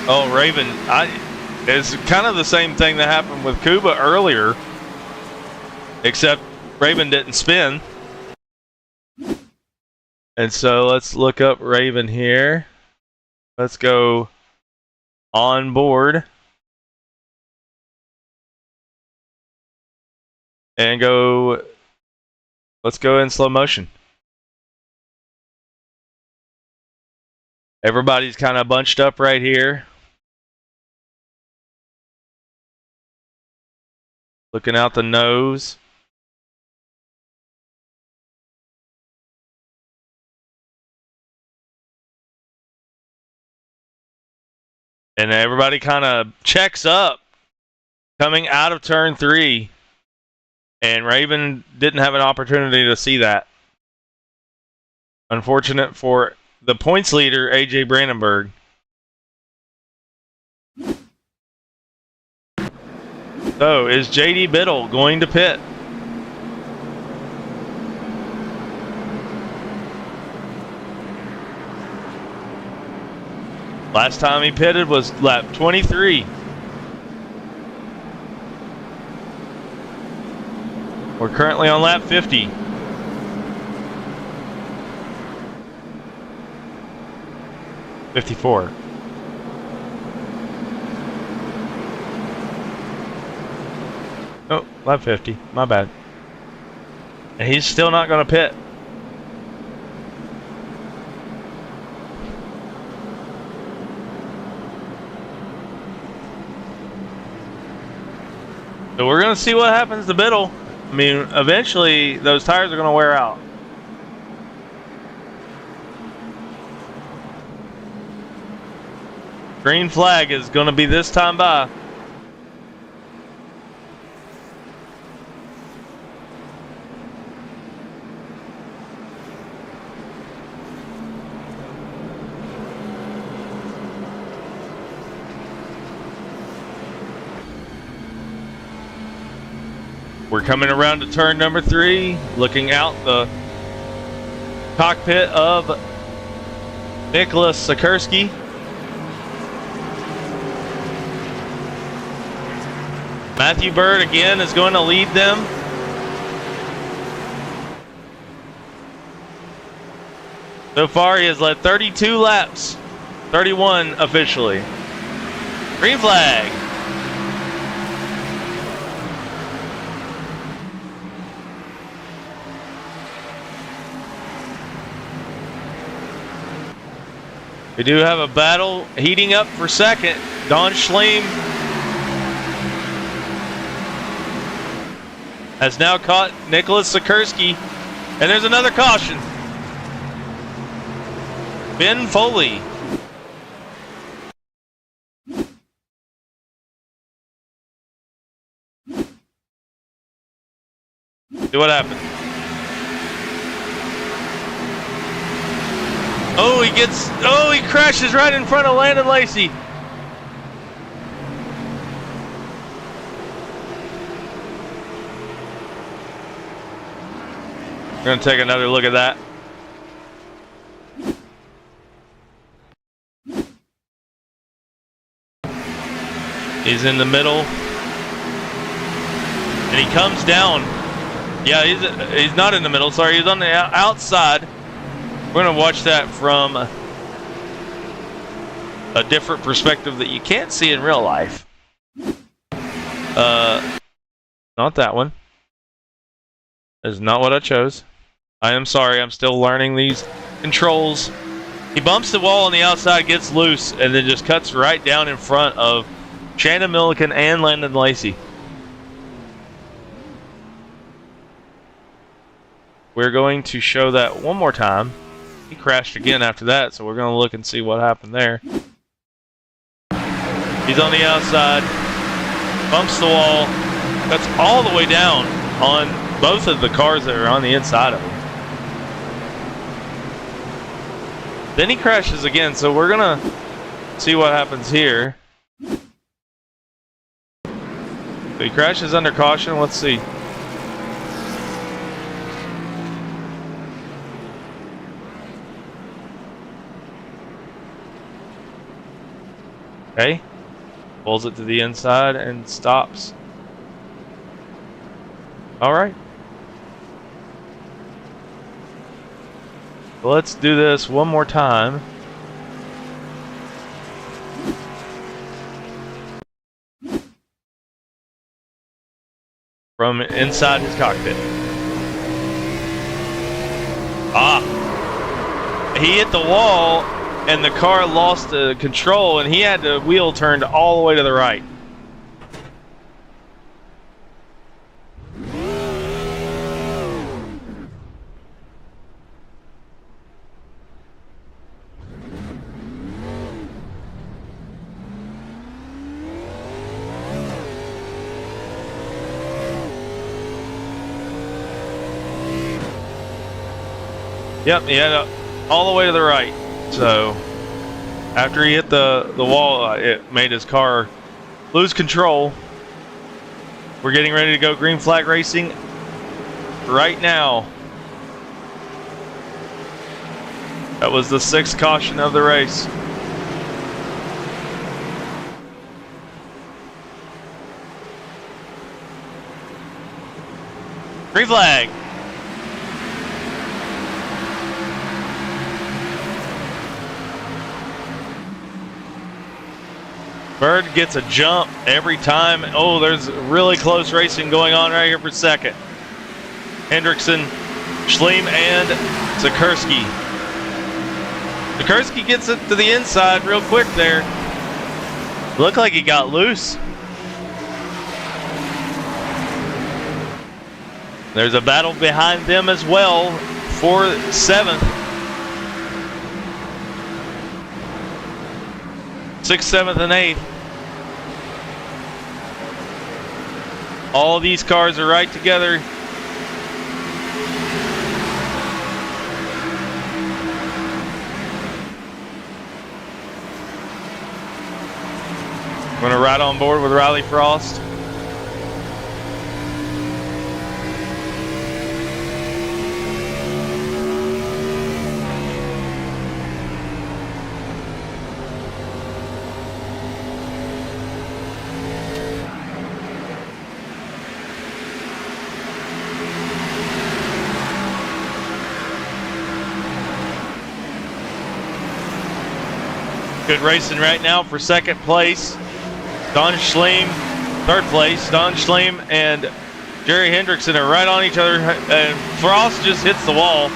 Oh, Raven, it's kind of the same thing that happened with Kuba earlier, except Raven didn't spin. And so let's look up Raven here. Let's go on board. And go, let's go in slow motion. Everybody's kind of bunched up right here. Looking out the nose. And everybody kind of checks up coming out of turn 3. And Raven didn't have an opportunity to see that. Unfortunate for the points leader, AJ Brandenburg. So, is JD Biddle going to pit? Last time he pitted was lap 23. We're currently on lap 50. '54. Oh, lap 50. My bad. And he's still not going to pit. So we're going to see what happens to Biddle. I mean, eventually those tires are going to wear out. Green flag is going to be this time by. We're coming around to turn number 3, looking out the cockpit of Nicholas Sikorsky. Matthew Bird again is going to lead them. So far he has led 32 laps, 31 officially. Green flag. We do have a battle heating up for second. Don Schleem has now caught Nicholas Sikorsky. And there's another caution. Ben Foley. See what happens. Oh, he crashes right in front of Landon Lacey. We're going to take another look at that. He's in the middle. And he comes down. Yeah, he's not in the middle. Sorry, he's on the outside. We're going to watch that from a different perspective that you can't see in real life. Not that one. That is not what I chose. I am sorry, I'm still learning these controls. He bumps the wall on the outside, gets loose, and then just cuts right down in front of Shannon Milliken and Landon Lacey. We're going to show that one more time. He crashed again after that, so we're going to look and see what happened there. He's on the outside, bumps the wall, cuts all the way down on both of the cars that are on the inside of him. Then he crashes again, so we're going to see what happens here. So he crashes under caution. Let's see. Okay. Pulls it to the inside and stops. All right. Let's do this one more time. From inside his cockpit. He hit the wall and the car lost control and he had the wheel turned all the way to the right. Yep, he had all the way to the right. So after he hit the wall, it made his car lose control. We're getting ready to go green flag racing right now. That was the 6th caution of the race. Green flag. Bird gets a jump every time. Oh, there's really close racing going on right here for second. Hendrickson, Schleem, and Sikorsky. Sikorsky gets it to the inside real quick there. Looked like he got loose. There's a battle behind them as well for 7th. 6th, 7th, and 8th. All these cars are right together. We're going to ride on board with Riley Frost. Good racing right now for 2nd place. Don Schleem, 3rd place. Don Schleem and Jerry Hendrickson are right on each other, and Frost just hits the wall.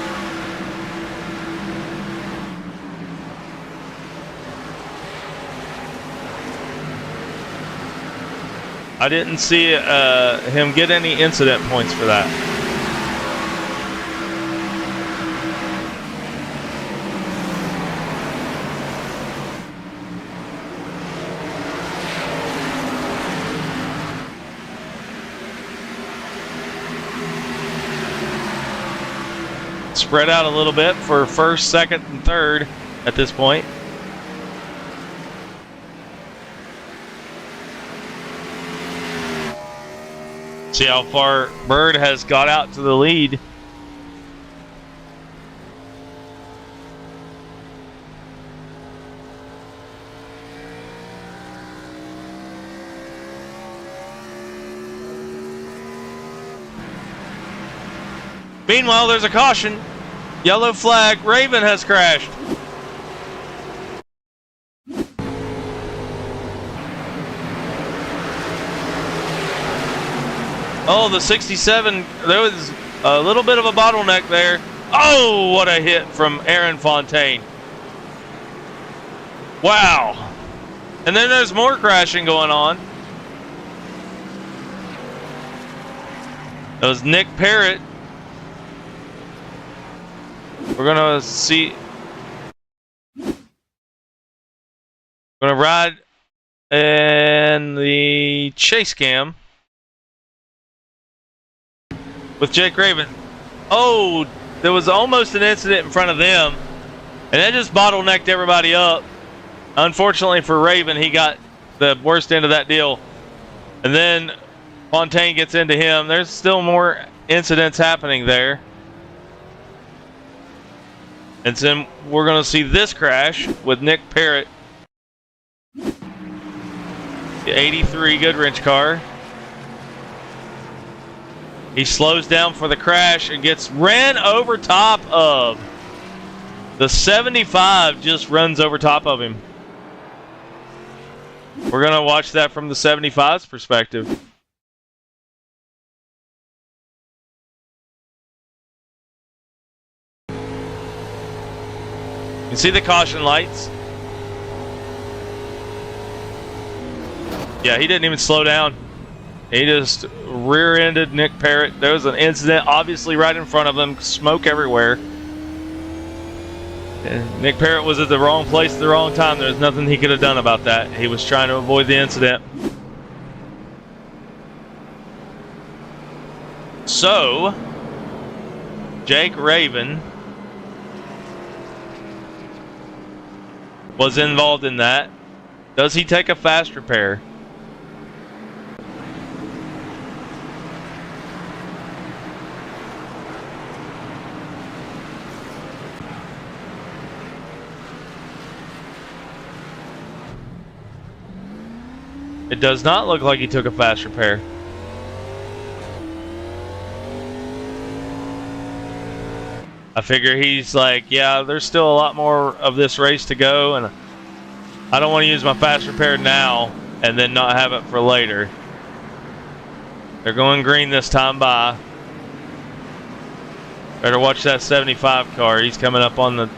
I didn't see him get any incident points for that. Spread out a little bit for 1st, 2nd, and 3rd at this point. See how far Bird has got out to the lead. Meanwhile, there's a caution. Yellow flag. Raven has crashed. Oh, the 67. There was a little bit of a bottleneck there. Oh, what a hit from Aaron Fontaine. Wow. And then there's more crashing going on. That was Nick Parrott. We're going to see. We're going to ride in the chase cam with Jake Raven. Oh, there was almost an incident in front of them, and that just bottlenecked everybody up. Unfortunately for Raven, he got the worst end of that deal. And then Fontaine gets into him. There's still more incidents happening there. And then we're going to see this crash with Nick Parrott. The 83 Goodwrench car. He slows down for the crash and gets ran over top of. The 75 just runs over top of him. We're going to watch that from the 75's perspective. You see the caution lights? Yeah, he didn't even slow down. He just rear-ended Nick Parrott. There was an incident obviously right in front of him. Smoke everywhere. And Nick Parrott was at the wrong place at the wrong time. There's nothing he could have done about that. He was trying to avoid the incident. So, Jake Raven was involved in that. Does he take a fast repair? It does not look like he took a fast repair. I figure he's like, yeah, there's still a lot more of this race to go, and I don't want to use my fast repair now and then not have it for later. They're going green this time by. Better watch that 75 car. He's coming up on the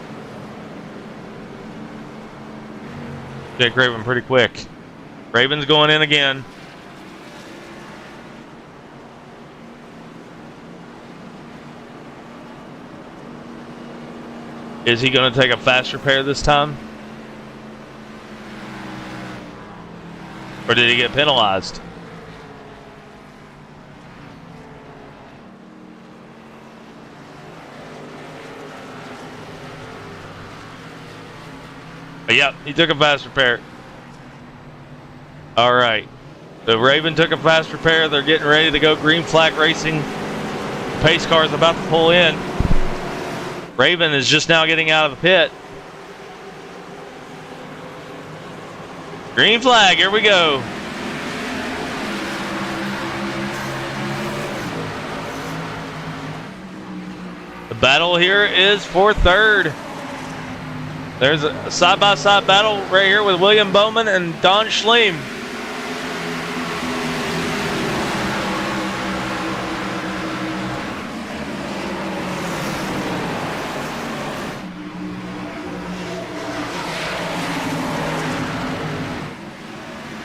Jake Raven pretty quick. Raven's going in again. Is he going to take a fast repair this time? Or did he get penalized? Yep, he took a fast repair. All right. The Raven took a fast repair. They're getting ready to go green flag racing. Pace car is about to pull in. Raven is just now getting out of the pit. Green flag, here we go. The battle here is for third. There's a side-by-side battle right here with William Bowman and Don Schleem.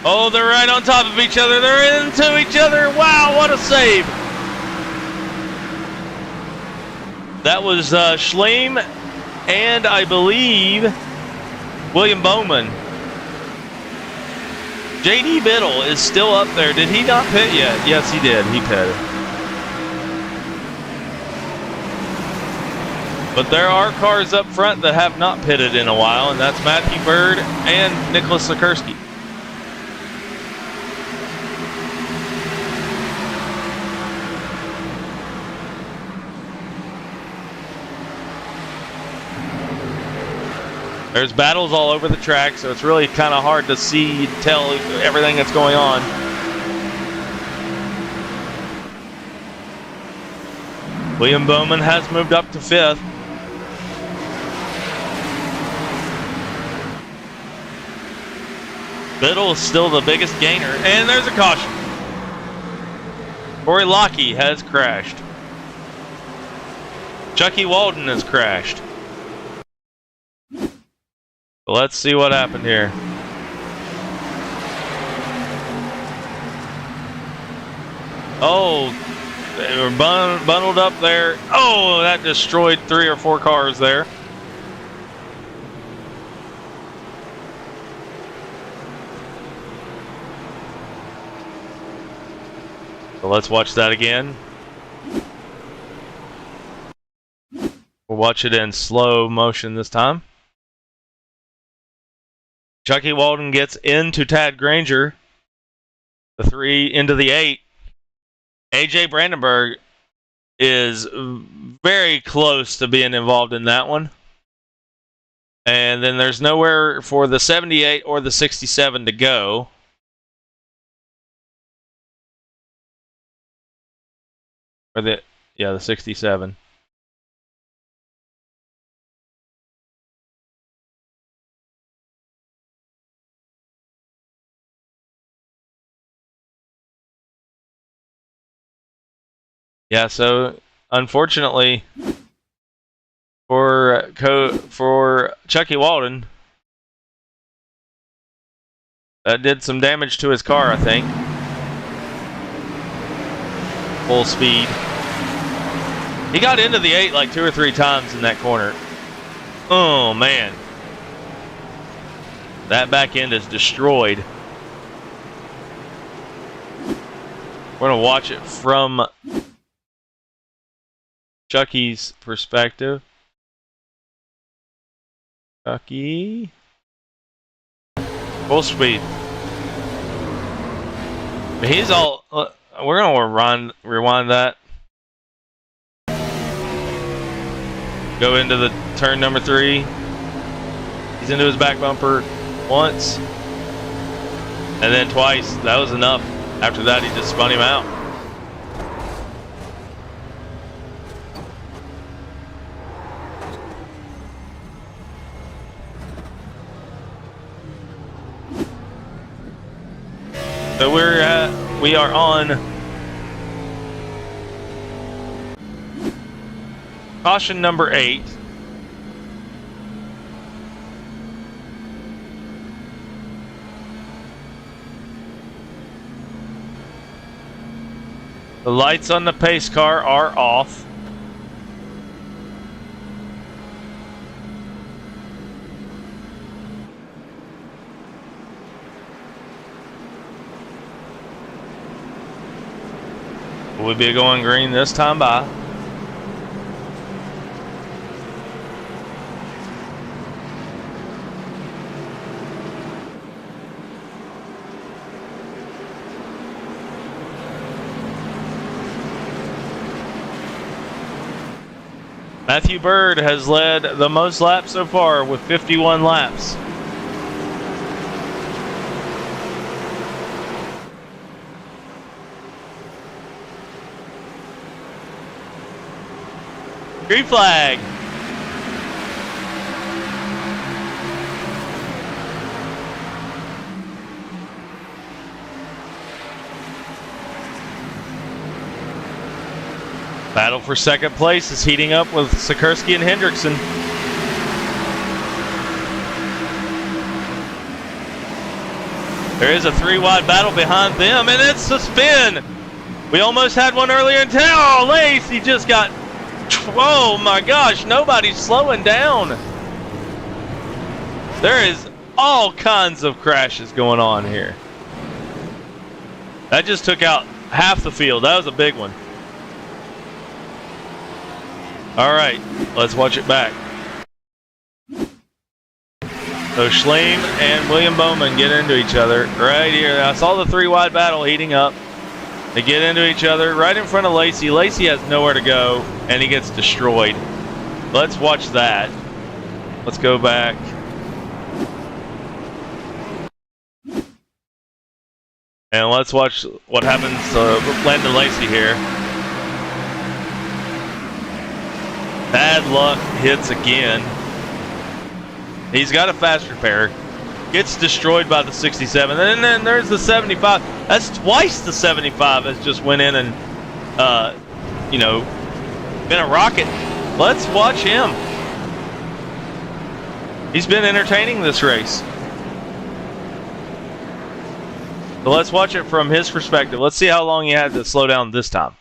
Oh, they're right on top of each other. They're into each other. Wow, what a save. That was Schleem and I believe William Bowman. J.D. Biddle is still up there. Did he not pit yet? Yes, he did. He pitted. But there are cars up front that have not pitted in a while, and that's Matthew Bird and Nicholas Sikorsky. There's battles all over the track, so it's really kind of hard to see, tell everything that's going on. William Bowman has moved up to 5th. Biddle is still the biggest gainer, and there's a caution. Corey Lockey has crashed. Chucky Walden has crashed. So let's see what happened here. Oh, they were bundled up there. Oh, that destroyed 3 or 4 cars there. So let's watch that again. We'll watch it in slow motion this time. Chucky Walden gets into Tad Granger. The 3 into the 8. AJ Brandenburg is very close to being involved in that one. And then there's nowhere for the 78 or the 67 to go. Or the 67. Yeah, so unfortunately for Chucky Walden, that did some damage to his car, I think. Full speed. He got into the 8 like 2 or 3 times in that corner. Oh, man. That back end is destroyed. We're going to watch it from Chucky's perspective. Chucky. Full speed. He's all... We're going to rewind that. Go into the turn number 3. He's into his back bumper once. And then twice. That was enough. After that, he just spun him out. So we are on caution number 8. The lights on the pace car are off. We'll be going green this time by. Matthew Bird has led the most laps so far with 51 laps. Green flag. Battle for second place is heating up with Sikorsky and Hendrickson. There is a 3-wide battle behind them, and it's a spin. We almost had one earlier in town. Oh, Lacey just got... Oh my gosh, nobody's slowing down. There is all kinds of crashes going on here. That just took out half the field. That was a big one. All right, let's watch it back. So Schleem and William Bowman get into each other right here. I saw the 3-wide battle heating up. They get into each other right in front of Lacey. Lacey has nowhere to go, and he gets destroyed. Let's watch that. Let's go back. And let's watch what happens to Landon Lacey here. Bad luck hits again. He's got a fast repair. Gets destroyed by the 67. And then there's the 75. That's twice the 75 has just went in and, been a rocket. let's watch him. He's been entertaining this race. So let's watch it from his perspective. Let's see how long he had to slow down this time.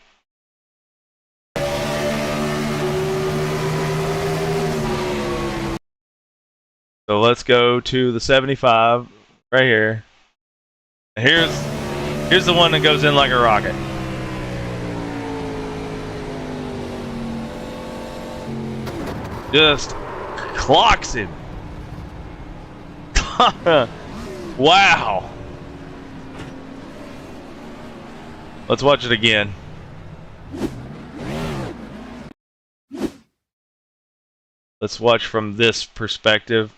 So let's go to the 75 right here. Here's the one that goes in like a rocket. Just clocks him. Wow. Let's watch it again. Let's watch from this perspective.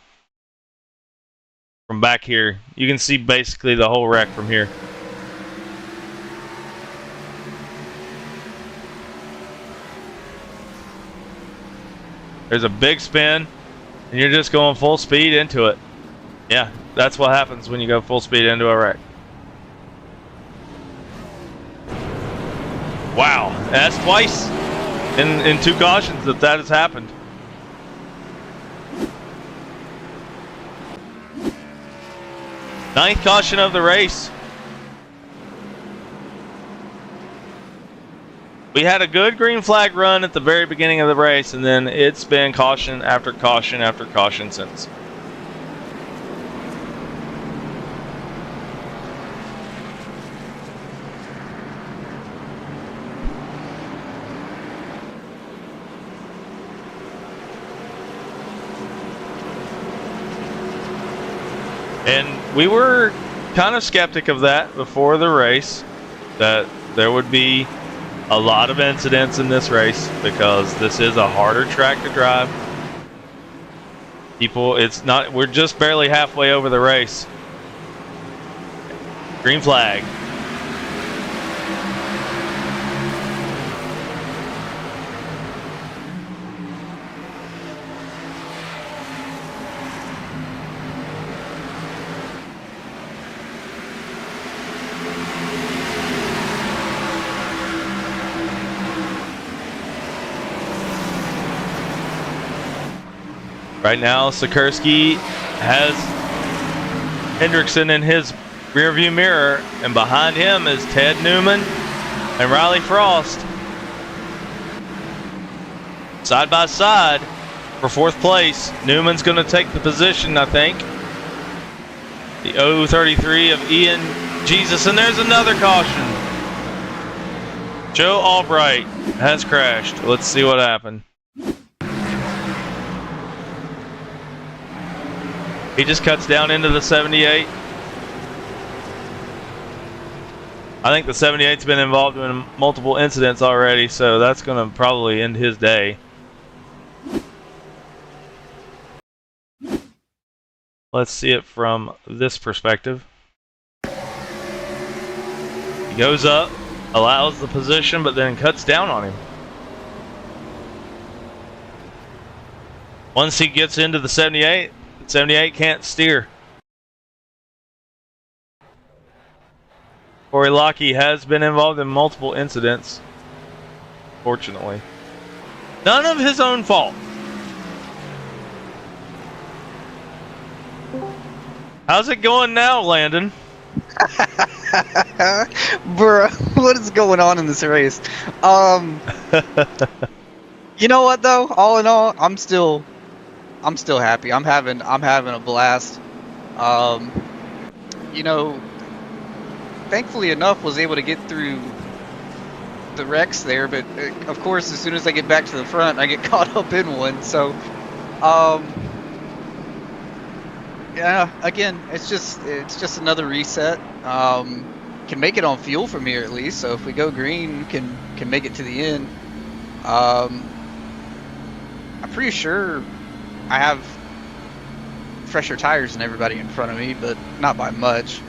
From back here, you can see basically the whole wreck from here. There's a big spin, and you're just going full speed into it. Yeah, that's what happens when you go full speed into a wreck. Wow, that's twice in 2 cautions that has happened. Ninth caution of the race. We had a good green flag run at the very beginning of the race, and then it's been caution after caution after caution since. And we were kind of skeptic of that before the race, that there would be a lot of incidents in this race because this is a harder track to drive. We're just barely halfway over the race. Green flag. Right now, Sikorsky has Hendrickson in his rearview mirror, and behind him is Ted Newman and Riley Frost. Side by side for 4th place. Newman's going to take the position, I think. The 033 of Ian Jesus, and there's another caution. Joe Albright has crashed. Let's see what happened. He just cuts down into the 78. I think the 78's been involved in multiple incidents already, so that's going to probably end his day. Let's see it from this perspective. He goes up, allows the position, but then cuts down on him. Once he gets into the 78, 78 can't steer. Corey Lockey has been involved in multiple incidents, fortunately. None of his own fault. How's it going now, Landon? Bruh, what is going on in this race? You know what though? All in all, I'm still happy. I'm having a blast. You know, thankfully enough, was able to get through the wrecks there, but of course, as soon as I get back to the front, I get caught up in one. So, yeah, again, it's just another reset. Can make it on fuel from here at least. So if we go green, can make it to the end. I'm pretty sure I have fresher tires than everybody in front of me, but not by much.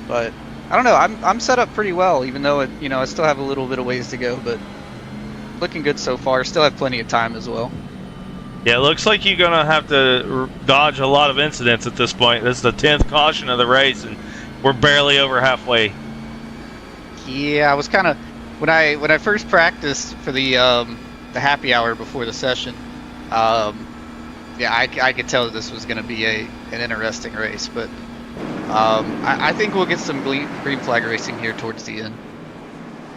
But I don't know. I'm set up pretty well, even though I still have a little bit of ways to go, but looking good so far. Still have plenty of time as well. Yeah, it looks like you're gonna have to dodge a lot of incidents at this point. This is the 10th caution of the race, and we're barely over halfway. Yeah, I was kind of when I first practiced for the the happy hour before the session. Yeah, I could tell that this was going to be an interesting race, but I think we'll get some green flag racing here towards the end.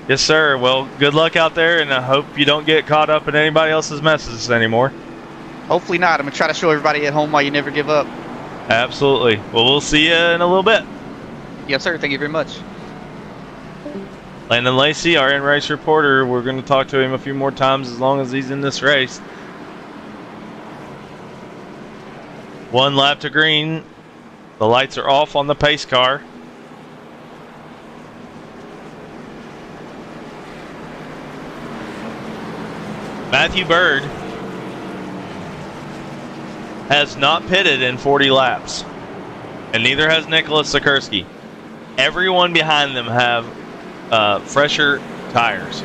Yes, sir. Well, good luck out there, and I hope you don't get caught up in anybody else's messes anymore. Hopefully not. I'm going to try to show everybody at home why you never give up. Absolutely. Well, we'll see you in a little bit. Yes, sir. Thank you very much. Landon Lacey, our in-race reporter, we're going to talk to him a few more times as long as he's in this race. 1 lap to green. The lights are off on the pace car. Matthew Bird has not pitted in 40 laps, and neither has Nicholas Sikorsky. Everyone behind them have fresher tires,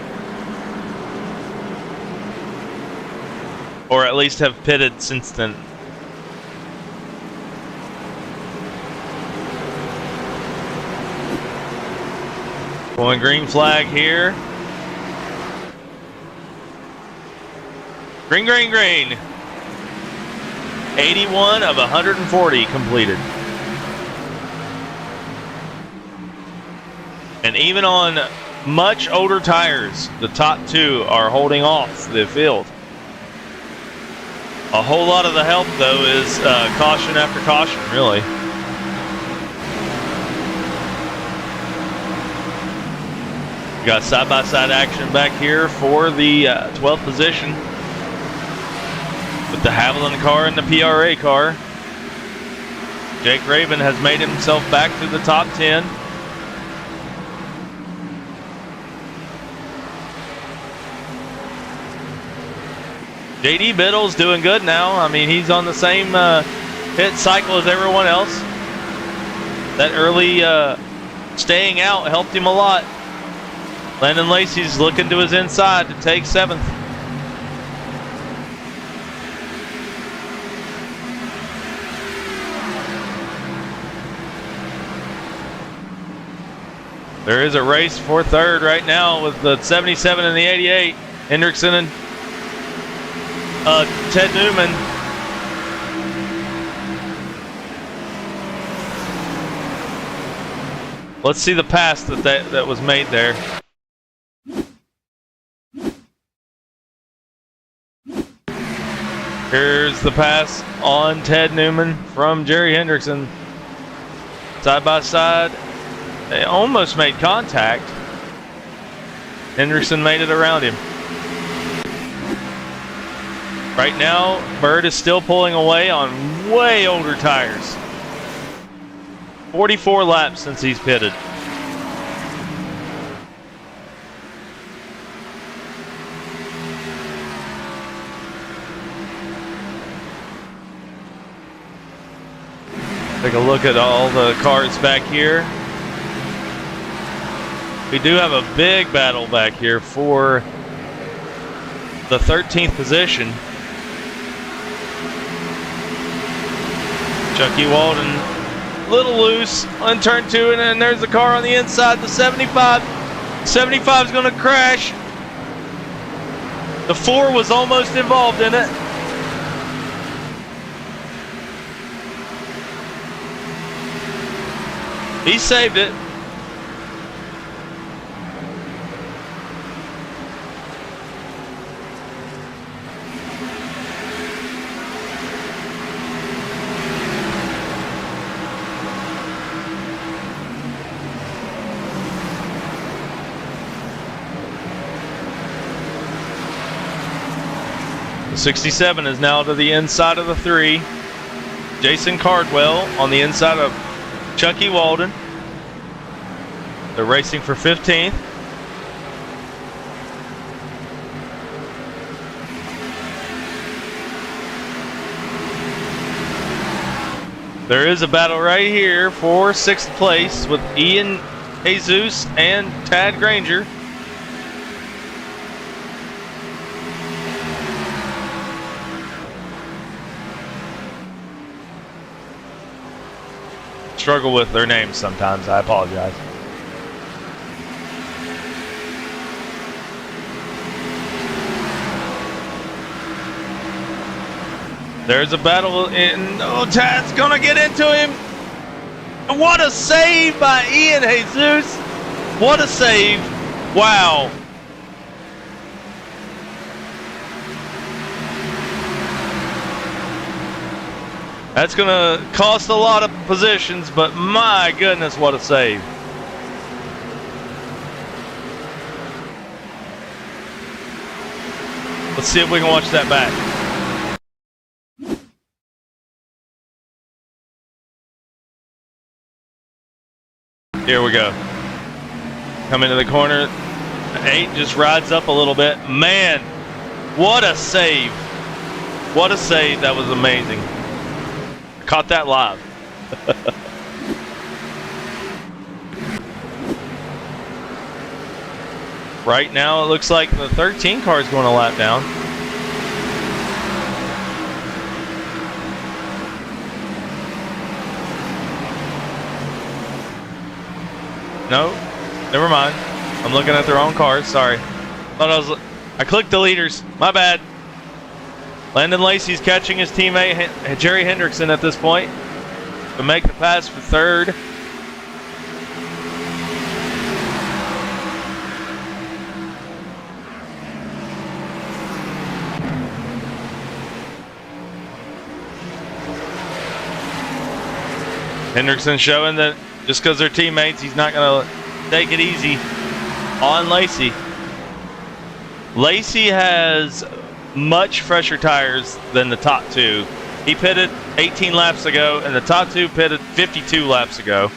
or at least have pitted since then. Going green flag here. Green, green, green. 81 of 140 completed. And even on much older tires, the top 2 are holding off the field. A whole lot of the help, though, is caution after caution, really. We got side-by-side action back here for the 12th position with the Haviland car and the PRA car. Jake Raven has made himself back to the top 10. JD Biddle's doing good now. I mean, he's on the same hit cycle as everyone else. That early staying out helped him a lot. Landon Lacey's looking to his inside to take 7th. There is a race for 3rd right now with the 77 and the 88. Hendrickson and Ted Newman. Let's see the pass that was made there. Here's the pass on Ted Newman from Jerry Hendrickson. Side by side. They almost made contact. Hendrickson made it around him. Right now, Bird is still pulling away on way older tires. 44 laps since he's pitted. Take a look at all the cars back here. We do have a big battle back here for the 13th position. Chucky Walden, a little loose on turn 2, and then there's the car on the inside, the 75. 75 is going to crash. The 4 was almost involved in it. He saved it. The 67 is now to the inside of the 3. Jason Cardwell on the inside of Chucky Walden. They're racing for 15th. There is a battle right here for 6th place with Ian Jesus and Tad Granger. Struggle with their names sometimes, I apologize. There's a battle in. Oh, Tad's gonna get into him. What a save by Ian Jesus. What a save. Wow. That's gonna cost a lot of positions, but my goodness, what a save. Let's see if we can watch that back. Here we go. Come into the corner. 8 just rides up a little bit. Man, what a save. What a save. That was amazing. I caught that live. Right now, it looks like the 13 car is going a lap down. No, never mind. I'm looking at the wrong cars. Sorry. I clicked the leaders. My bad. Landon Lacey's catching his teammate Jerry Hendrickson at this point to make the pass for third. Hendrickson showing that just because they're teammates, he's not going to take it easy on Lacey. Lacey has much fresher tires than the top two. He pitted 18 laps ago, and the top two pitted 52 laps ago.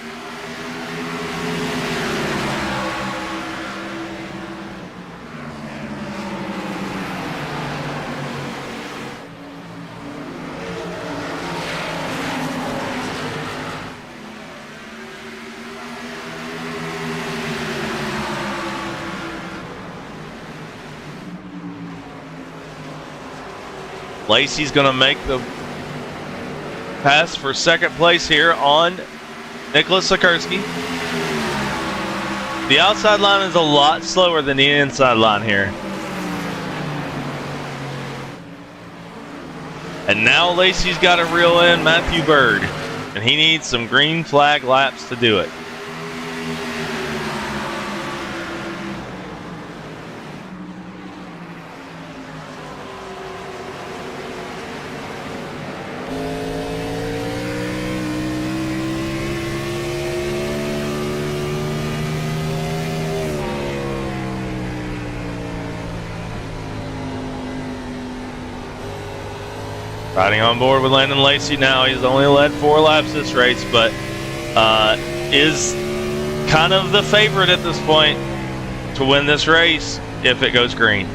Lacey's going to make the pass for second place here on Nicholas Sikorsky. The outside line is a lot slower than the inside line here. And now Lacey's got to reel in Matthew Bird, and he needs some green flag laps to do it. Riding on board with Landon Lacey now. He's only led 4 laps this race, but is kind of the favorite at this point to win this race if it goes green.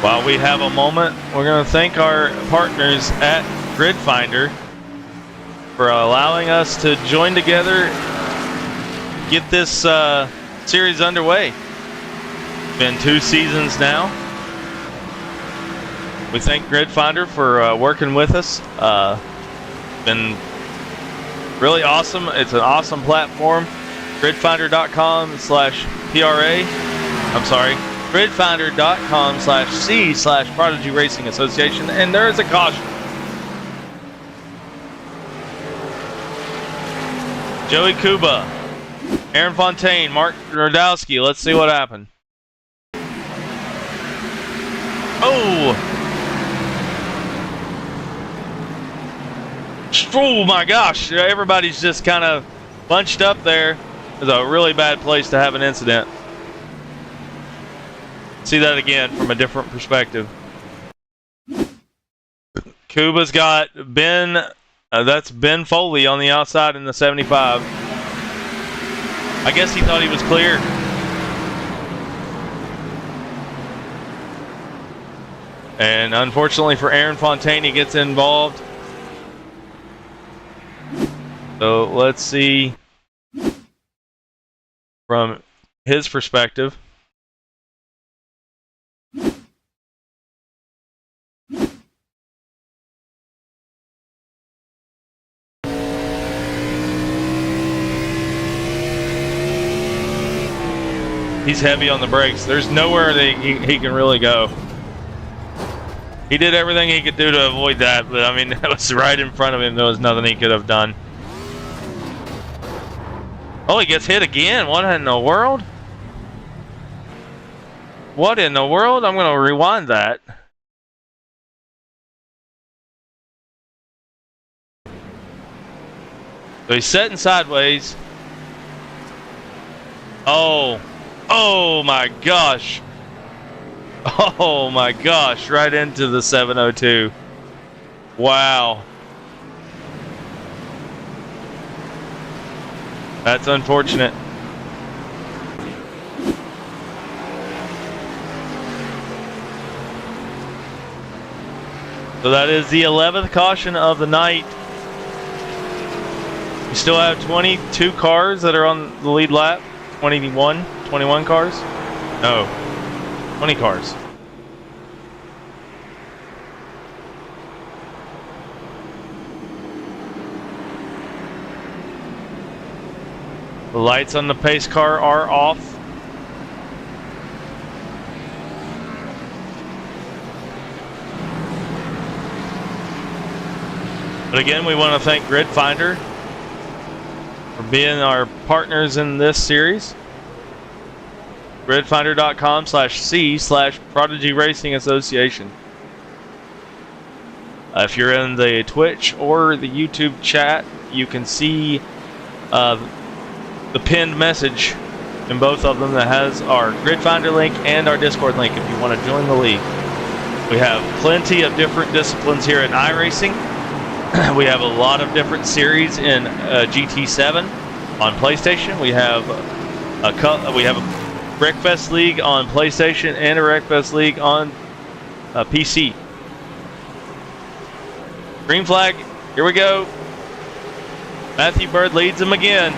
While we have a moment, we're going to thank our partners at Grid Finder for allowing us to join together, get this series underway. It's been 2 seasons now. We thank Grid Finder for working with us. Been really awesome. It's an awesome platform. Gridfinder.com/PRA. I'm sorry. Gridfinder.com/C/Prodigy Racing Association, and there is a caution. Joey Kuba, Aaron Fontaine, Mark Radowski. Let's see what happened. Oh! Oh my gosh, everybody's just kind of bunched up there. It's a really bad place to have an incident. See that again from a different perspective. Kuba's got Ben, that's Ben Foley on the outside in the 75. I guess he thought he was clear. And unfortunately for Aaron Fontaine, he gets involved. So let's see from his perspective. He's heavy on the brakes. There's nowhere that he can really go. He did everything he could do to avoid that, but I mean, that was right in front of him. There was nothing he could have done. Oh, he gets hit again. What in the world? What in the world? I'm going to rewind that. So he's setting sideways. Oh my gosh. Oh my gosh, right into the 702. Wow. That's unfortunate. So that is the 11th caution of the night. We still have 22 cars that are on the lead lap. 21 cars? No, 20 cars. The lights on the pace car are off. But again, we want to thank Grid Finder for being our partners in this series. Gridfinder.com/C/Prodigy Racing Association. If you're in the Twitch or the YouTube chat, you can see the pinned message in both of them that has our Grid Finder link and our Discord link if you want to join the league. We have plenty of different disciplines here in iRacing. We have a lot of different series in GT7 on PlayStation. We have a Wreckfest League on PlayStation and a Wreckfest League on PC. Green flag, here we go. Matthew Bird leads them again.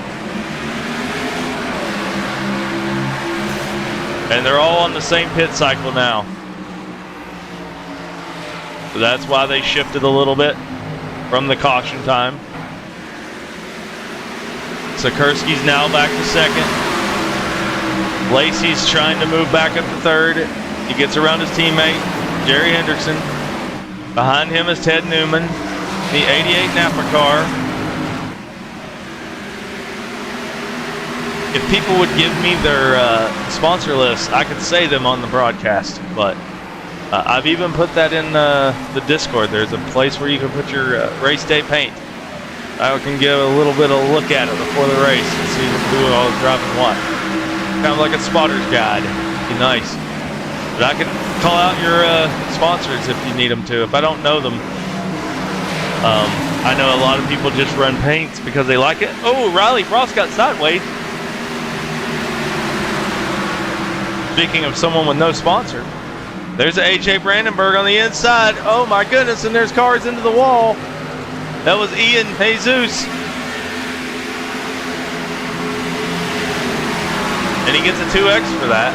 And they're all on the same pit cycle now. So that's why they shifted a little bit from the caution time. Sikorsky's now back to second. Lacey's trying to move back up to third. He gets around his teammate, Jerry Hendrickson. Behind him is Ted Newman, the 88 Napa car. If people would give me their sponsor list, I could say them on the broadcast, but I've even put that in the Discord. There's a place where you can put your race day paint. I can give a little bit of a look at it before the race and see who all is driving what. Kind of like a spotter's guide. Be nice. But I can call out your sponsors if you need them to. If I don't know them, I know a lot of people just run paints because they like it. Oh, Riley Frost got sideways. Speaking of someone with no sponsor, there's AJ Brandenburg on the inside. Oh my goodness, and there's cars into the wall. That was Ian Jesus. And he gets a 2X for that.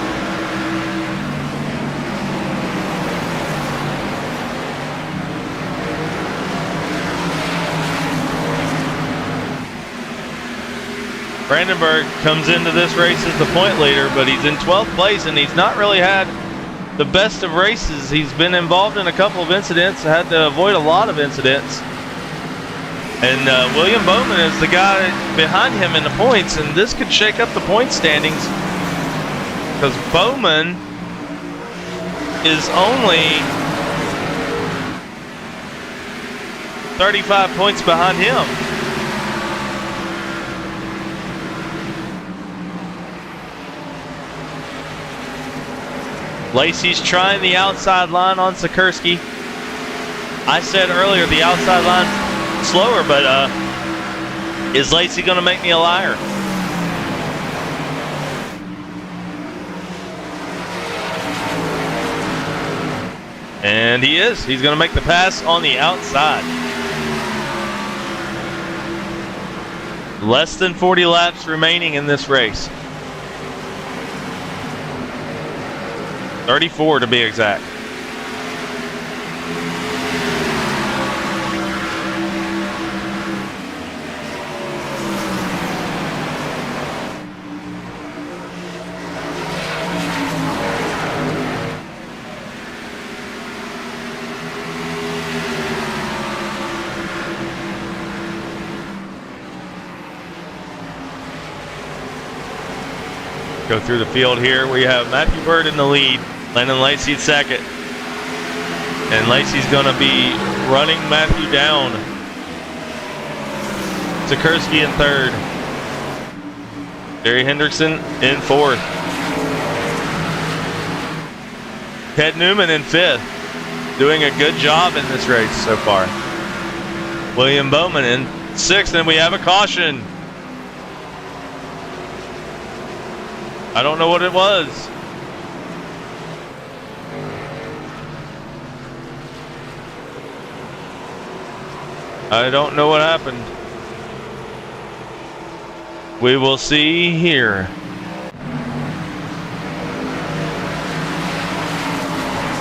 Brandenburg comes into this race as the point leader, but he's in 12th place and he's not really had the best of races. He's been involved in a couple of incidents, had to avoid a lot of incidents. And William Bowman is the guy behind him in the points, and this could shake up the point standings because Bowman is only 35 points behind him. Lacey's trying the outside line on Sikorsky. I said earlier the outside line's slower, but is Lacey going to make me a liar? And he is. He's going to make the pass on the outside. Less than 40 laps remaining in this race. 34 to be exact. Go through the field here. We have Matthew Bird in the lead, Landon Lacey second. And Lacey's going to be running Matthew down. Sikorsky in third. Jerry Hendrickson in fourth. Ted Newman in fifth. Doing a good job in this race so far. William Bowman in sixth, and we have a caution. I don't know what it was. I don't know what happened. We will see here.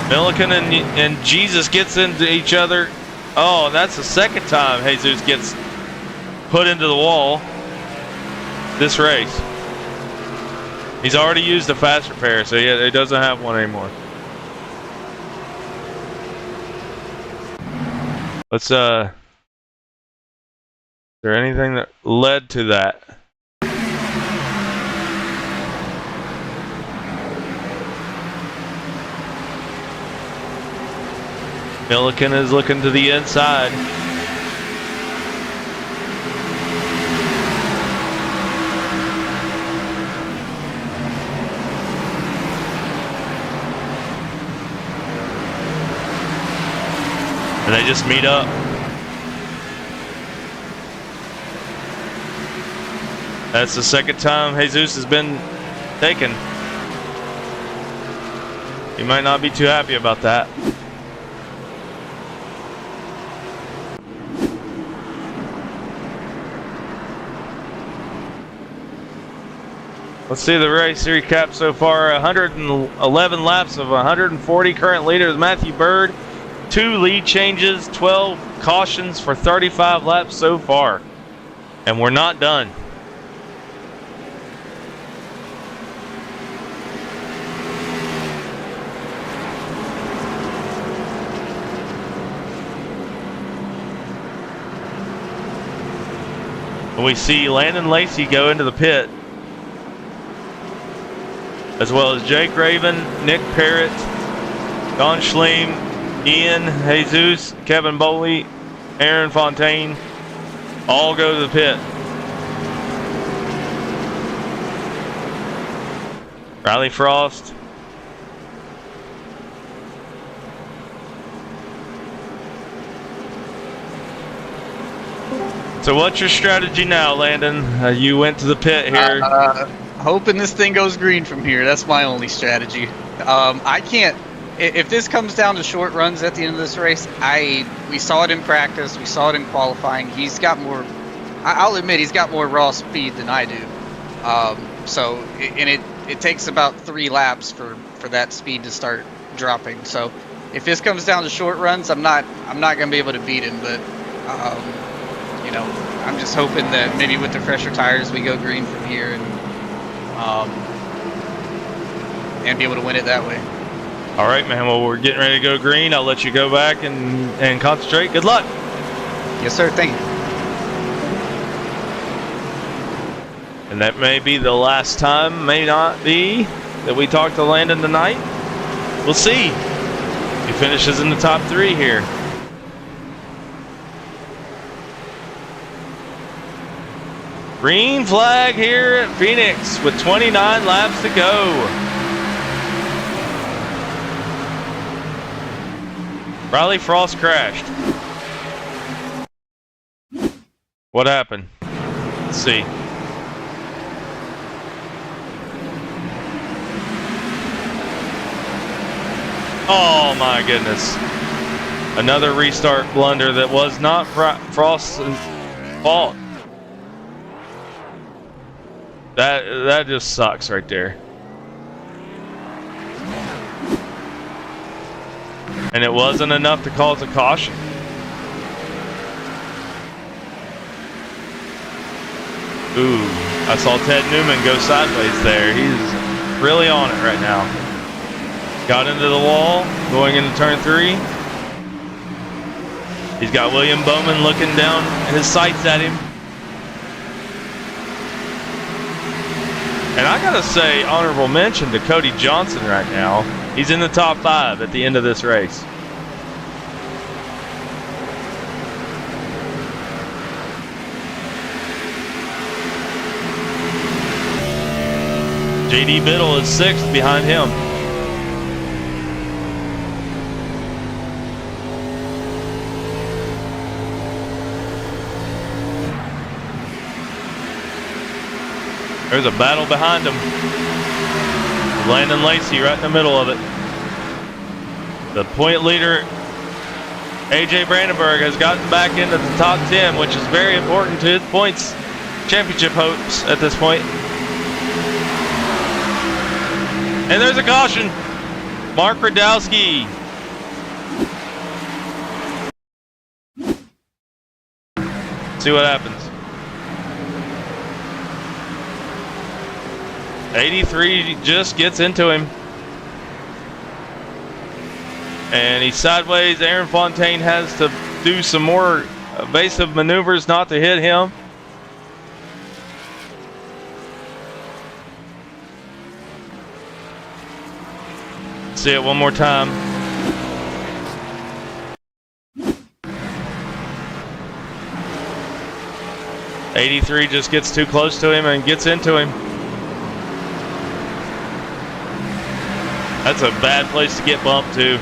Milliken and Jesus gets into each other. Oh, and that's the second time Jesus gets put into the wall this race. He's already used a fast repair, so yeah, he doesn't have one anymore. Let's, is there anything that led to that? Milliken is looking to the inside. And they just meet up. That's the second time Jesus has been taken. He might not be too happy about that. Let's see the race recap so far. 111 laps of 140. Current leader is Matthew Bird. 2 lead changes, 12 cautions for 35 laps so far. And we're not done. And we see Landon Lacey go into the pit, as well as Jake Raven, Nick Parrott, Don Schleem, Ian, Jesus, Kevin Boley, Aaron Fontaine, all go to the pit. Riley Frost. So what's your strategy now, Landon? You went to the pit here. Hoping this thing goes green from here. That's my only strategy. I can't. If this comes down to short runs at the end of this race, we saw it in practice, we saw it in qualifying. He's got more. I'll admit he's got more raw speed than I do. It takes about 3 laps for that speed to start dropping. So if this comes down to short runs, I'm not gonna be able to beat him. But you know, I'm just hoping that maybe with the fresher tires we go green from here and be able to win it that way. All right, man. Well, we're getting ready to go green. I'll let you go back and concentrate. Good luck. Yes, sir. Thank you. And that may be the last time, may not be, that we talk to Landon tonight. We'll see. He finishes in the top 3 here. Green flag here at Phoenix with 29 laps to go. Riley Frost crashed. What happened? Let's see. Oh my goodness. Another restart blunder that was not Frost's fault. That just sucks right there. And it wasn't enough to cause a caution. Ooh, I saw Ted Newman go sideways there. He's really on it right now. Got into the wall, going into turn 3. He's got William Bowman looking down his sights at him. And I gotta say, honorable mention to Cody Johnson right now. He's in the top 5 at the end of this race. JD Biddle is 6th behind him. There's a battle behind him. Landon Lacey right in the middle of it. The point leader, AJ Brandenburg, has gotten back into the top 10, which is very important to his points championship hopes at this point. And there's a caution. Mark Radowski. See what happens. 83 just gets into him. And he's sideways. Aaron Fontaine has to do some more evasive maneuvers not to hit him. See it one more time. '83 just gets too close to him and gets into him. That's a bad place to get bumped to.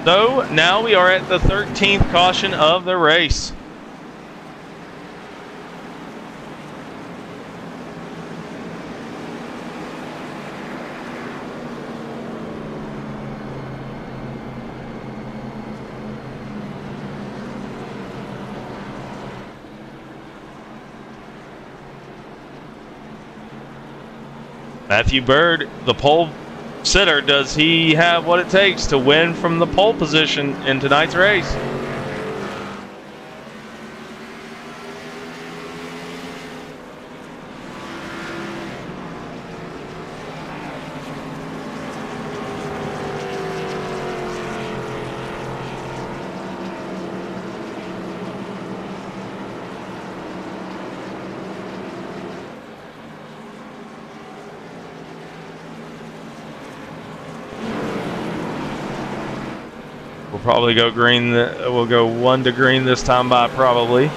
So now we are at the 13th caution of the race. Matthew Bird, the pole sitter, does he have what it takes to win from the pole position in tonight's race? We'll probably go green. We'll go 1 to green this time by probably.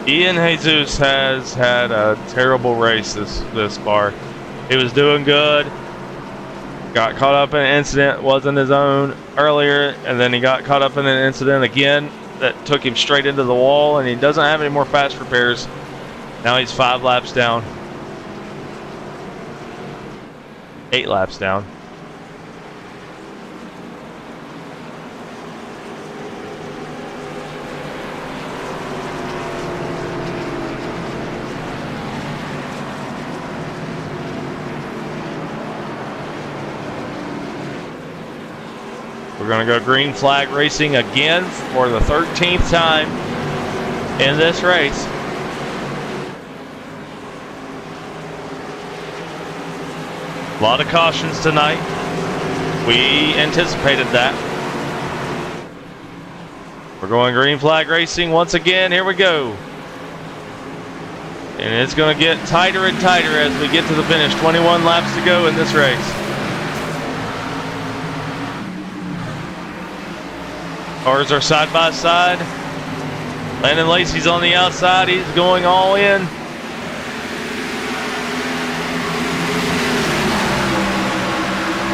Ian Jesus has had a terrible race this bar. He was doing good. Got caught up in an incident, wasn't his own earlier, and then he got caught up in an incident again that took him straight into the wall, and he doesn't have any more fast repairs. Now he's 5 laps down. 8 laps down. We're going to go green flag racing again for the 13th time in this race. A lot of cautions tonight. We anticipated that. We're going green flag racing once again. Here we go. And it's going to get tighter and tighter as we get to the finish. 21 laps to go in this race. Cars are side by side. Landon Lacey's on the outside. He's going all in.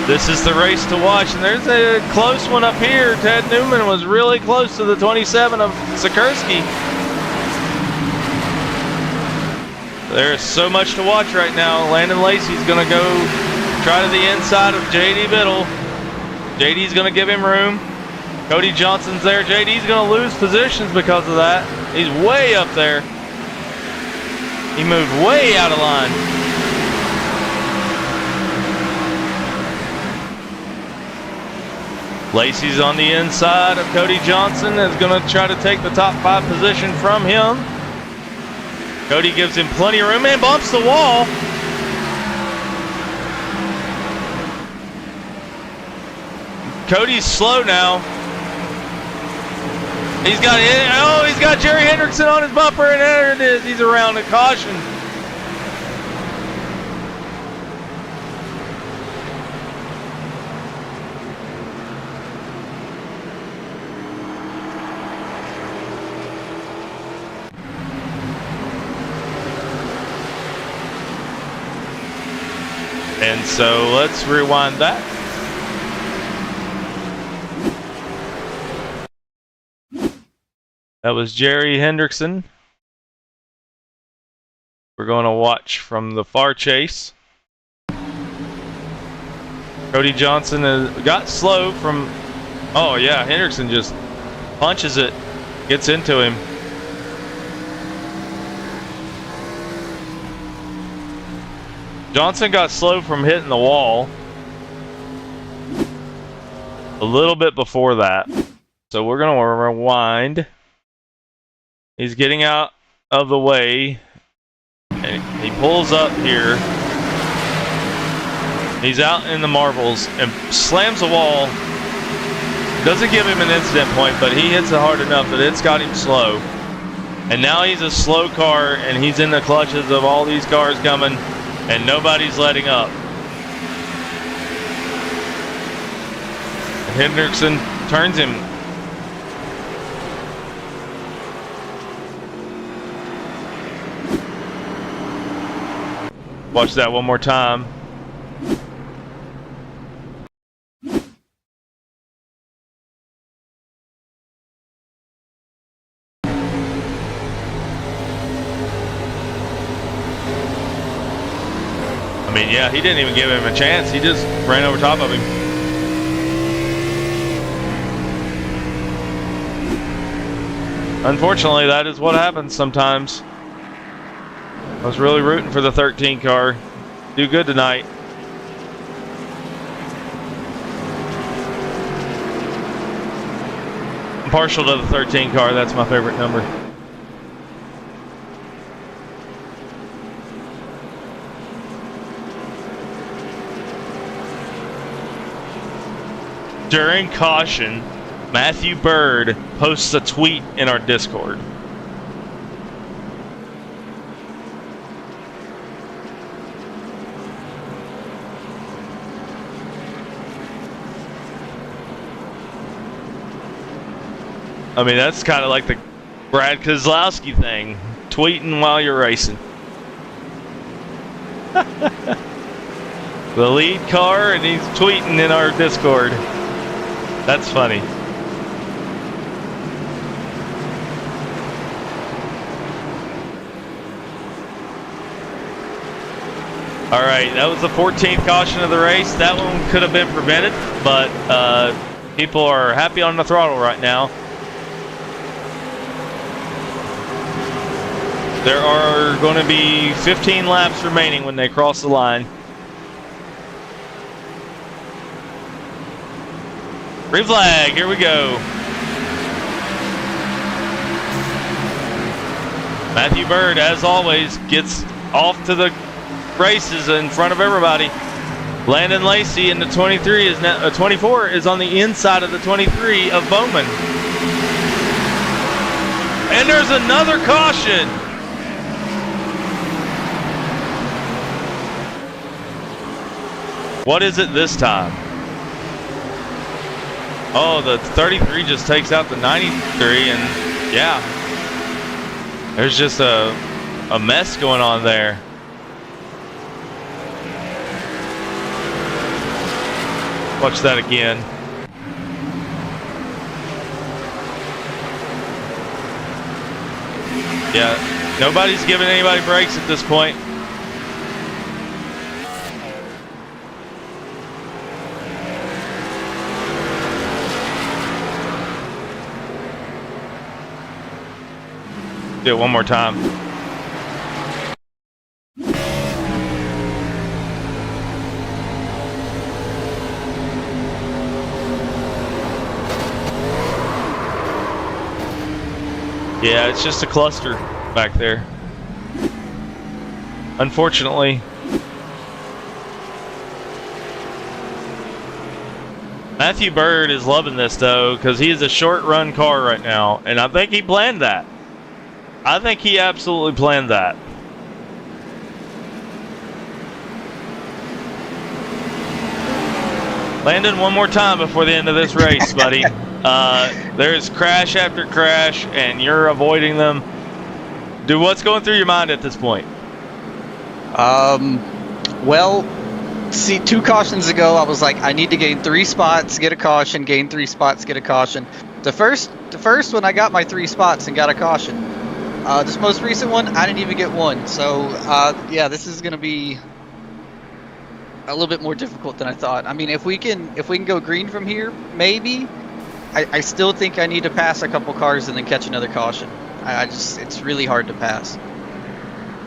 This is the race to watch, and there's a close one up here. Ted Newman was really close to the 27 of Sikorsky. There's so much to watch right now. Landon Lacey's going to go try to the inside of J.D. Biddle. J.D.'s going to give him room. Cody Johnson's there. J.D.'s going to lose positions because of that. He's way up there. He moved way out of line. Lacey's on the inside of Cody Johnson. Is going to try to take the top 5 position from him. Cody gives him plenty of room and bumps the wall. Cody's slow now. He's got Jerry Hendrickson on his bumper, and there it is. He's around a caution. And so let's rewind that. That was Jerry Hendrickson. We're going to watch from the far chase. Cody Johnson got slow from... Oh yeah, Hendrickson just punches it, gets into him. Johnson got slow from hitting the wall a little bit before that. So we're going to rewind. He's getting out of the way. And he pulls up here. He's out in the marbles and slams the wall. Doesn't give him an incident point, but he hits it hard enough that it's got him slow. And now he's a slow car, and he's in the clutches of all these cars coming, and nobody's letting up. And Hendrickson turns him. Watch that one more time. I mean, yeah, he didn't even give him a chance. He just ran over top of him. Unfortunately, that is what happens sometimes. I was really rooting for the 13 car. Do good tonight. I'm partial to the 13 car. That's my favorite number. During caution, Matthew Bird posts a tweet in our Discord. I mean, that's kind of like the Brad Keselowski thing, tweeting while you're racing. The lead car, and he's tweeting in our Discord. That's funny. All right, that was the 14th caution of the race. That one could have been prevented, but people are happy on the throttle right now. There are going to be 15 laps remaining when they cross the line. Green flag, here we go. Matthew Bird, as always, gets off to the races in front of everybody. Landon Lacey in the 23 is now 24 is on the inside of the 23 of Bowman. And there's another caution. What is it this time? Oh, the 33 just takes out the 93, and yeah, there's just a mess going on there. Watch that again. Yeah, nobody's giving anybody breaks at this point. Do it one more time. Yeah, it's just a cluster back there. Unfortunately. Matthew Bird is loving this though, because he is a short run car right now, and I think he planned that. I think he absolutely planned that. Landon, one more time before the end of this race, buddy. There's crash after crash, and you're avoiding them. Dude, what's going through your mind at this point? Well, see, 2 cautions ago, I was like, I need to gain 3 spots, get a caution, gain 3 spots, get a caution. The first one, I got my 3 spots and got a caution. This most recent one, I didn't even get one. So, yeah, this is going to be a little bit more difficult than I thought. I mean, if we can go green from here, maybe. I still think I need to pass a couple cars and then catch another caution. It's really hard to pass.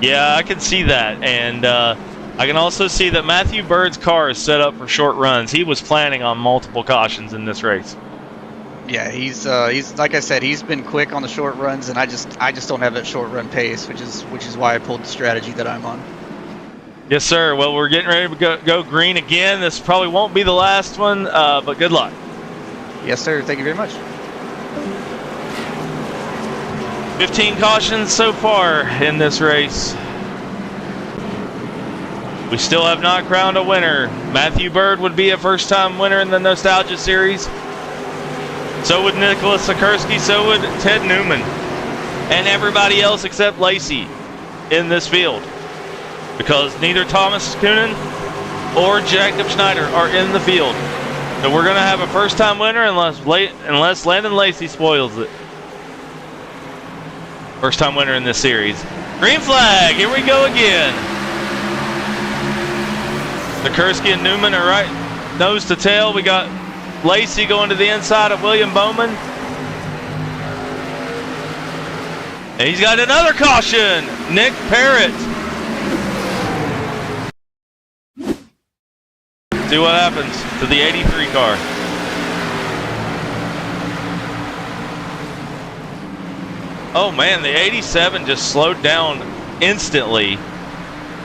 Yeah, I can see that, and I can also see that Matthew Bird's car is set up for short runs. He was planning on multiple cautions in this race. Yeah, he's like I said, he's been quick on the short runs, and I just don't have that short run pace, which is why I pulled the strategy that I'm on. Yes, sir. Well, we're getting ready to go green again. This probably won't be the last one, but good luck. Yes, sir. Thank you very much. 15 cautions so far in this race. We still have not crowned a winner. Matthew Bird would be a first-time winner in the Nostalgia Series. So would Nicholas Sikorsky, so would Ted Newman. And everybody else except Lacey in this field. Because neither Thomas Kunin or Jacob Schneider are in the field. So we're going to have a first-time winner unless Landon Lacey spoils it. First-time winner in this series. Green flag, here we go again. Sikorsky and Newman are right nose to tail. We got Lacey going to the inside of William Bowman. And he's got another caution. Nick Parrott. See what happens to the 83 car. Oh man, the 87 just slowed down instantly.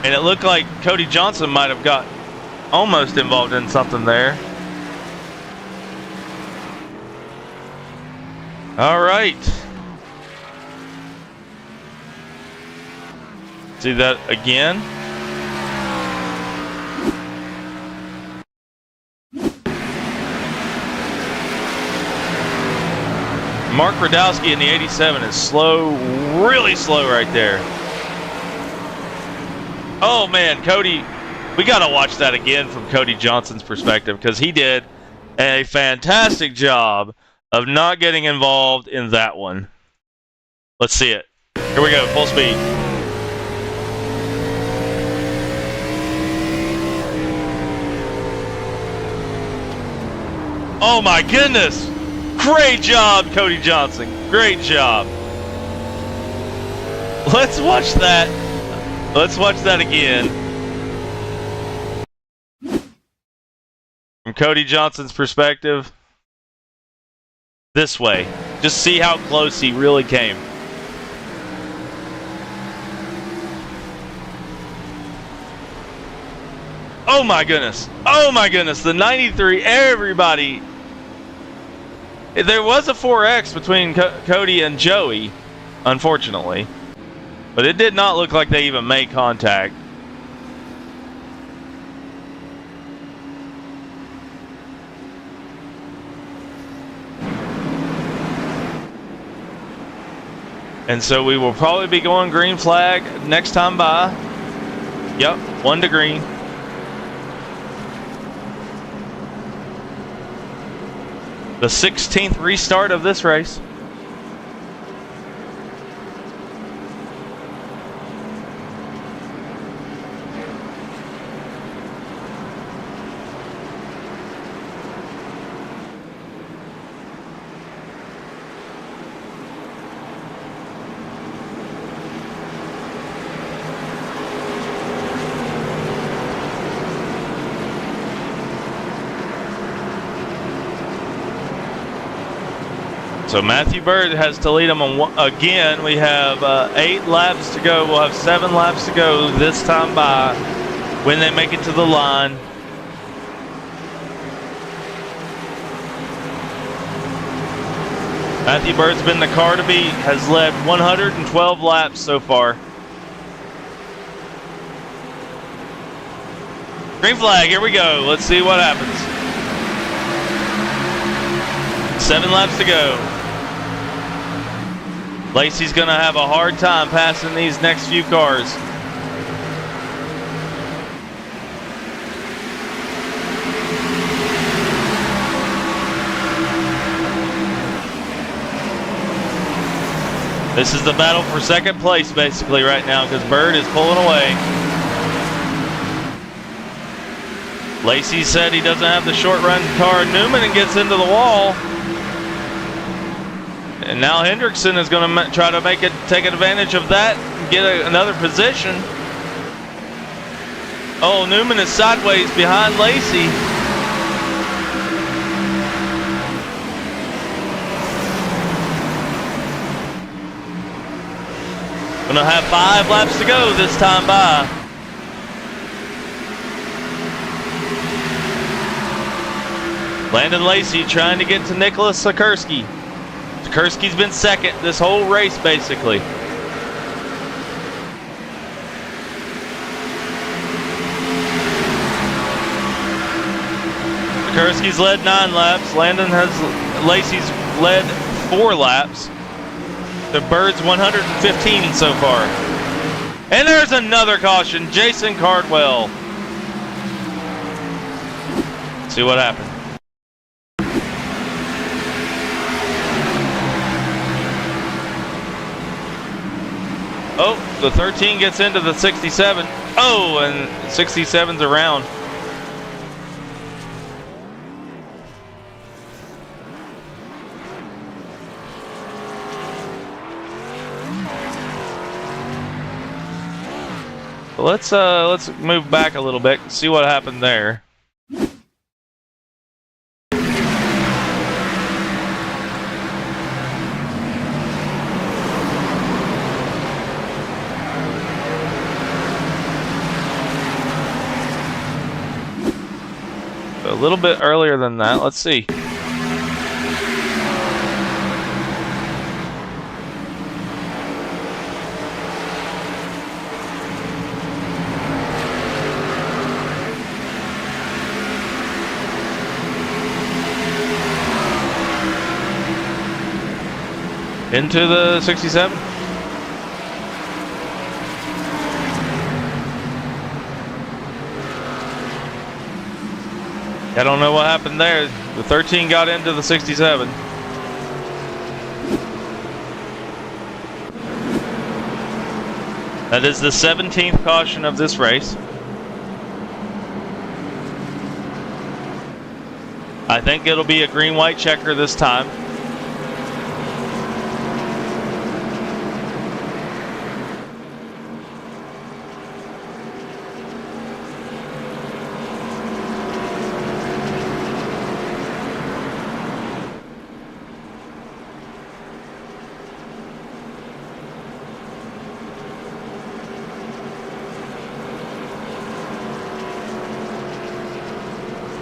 And it looked like Cody Johnson might have got almost involved in something there. All right. See that again. Mark Radowski in the 87 is slow, really slow right there. Oh man, Cody, we gotta watch that again from Cody Johnson's perspective, because he did a fantastic job of not getting involved in that one. Let's see it. Here we go, full speed. Oh my goodness! Great job, Cody Johnson. Great job. Let's watch that. Let's watch that again. From Cody Johnson's perspective. This way. Just see how close he really came. Oh my goodness. Oh my goodness. The 93, everybody. There was a 4X between Cody and Joey, unfortunately. But it did not look like they even made contact. And so we will probably be going green flag next time by. Yep, 1 to green. The 16th restart of this race. So Matthew Bird has to lead them on again. We have 8 laps to go. We'll have 7 laps to go this time by when they make it to the line. Matthew Bird's been the car to beat, has led 112 laps so far. Green flag, here we go. Let's see what happens. 7 laps to go. Lacey's going to have a hard time passing these next few cars. This is the battle for second place basically right now because Bird is pulling away. Lacey said he doesn't have the short run car. Newman and gets into the wall. And now Hendrickson is going to try to take advantage of that and get another position. Oh, Newman is sideways behind Lacey. Going to have 5 laps to go this time by. Landon Lacey trying to get to Nicholas Sikorsky. Sikorsky's been second this whole race, basically. Sikorsky's led 9 laps. Lacey's led 4 laps. The Bird's 115 so far. And there's another caution. Jason Cardwell. Let's see what happens. Oh, the 13 gets into the 67. Oh, and 67's around. Let's move back a little bit and see what happened there. A little bit earlier than that. Let's see. Into the 67. I don't know what happened there. The 13 got into the 67. That is the 17th caution of this race. I think it'll be a green-white checker this time.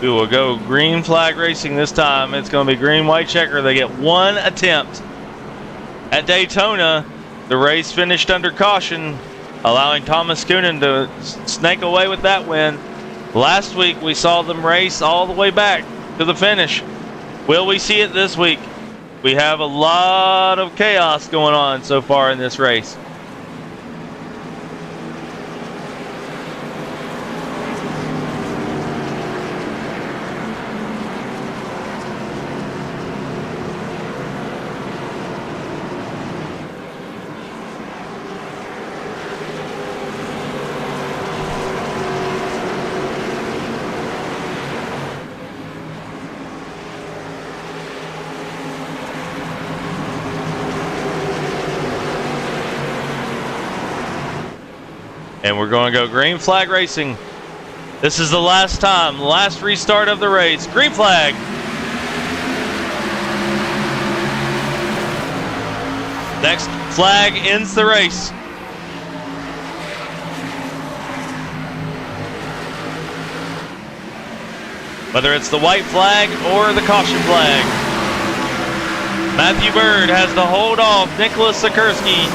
We will go green flag racing this time. It's going to be green-white checker. They get 1 attempt. At Daytona, the race finished under caution, allowing Thomas Coonan to snake away with that win. Last week, we saw them race all the way back to the finish. Will we see it this week? We have a lot of chaos going on so far in this race. And we're going to go green flag racing. This is the last time, last restart of the race. Green flag. Next flag ends the race. Whether it's the white flag or the caution flag. Matthew Bird has to hold off Nicholas Sikorsky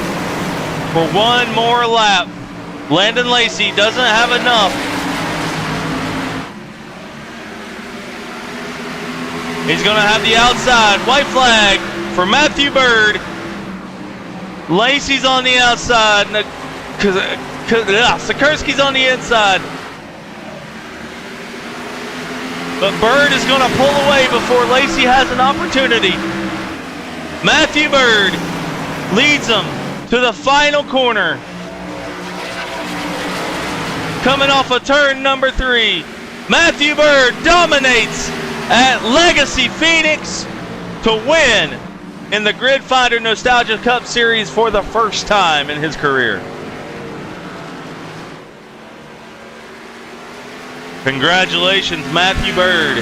for one more lap. Landon Lacey doesn't have enough. He's going to have the outside. White flag for Matthew Bird. Lacey's on the outside. Sikorsky's on the inside. But Bird is going to pull away before Lacey has an opportunity. Matthew Bird leads them to the final corner. Coming off of turn number 3. Matthew Bird dominates at Legacy Phoenix to win in the Grid Finder Nostalgia Cup Series for the first time in his career. Congratulations, Matthew Bird.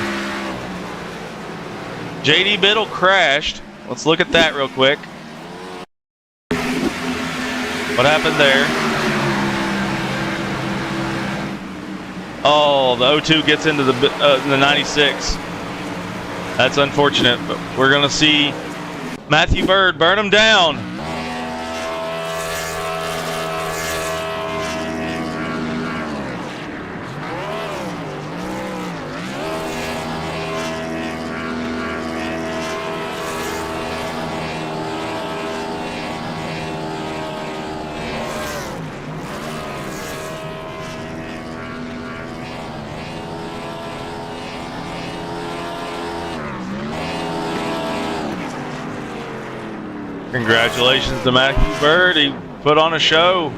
JD Biddle crashed. Let's look at that real quick. What happened there? Oh, the 02 gets into the 96. That's unfortunate, but we're going to see Matthew Bird burn him down. Congratulations to Matthew Bird. He put on a show.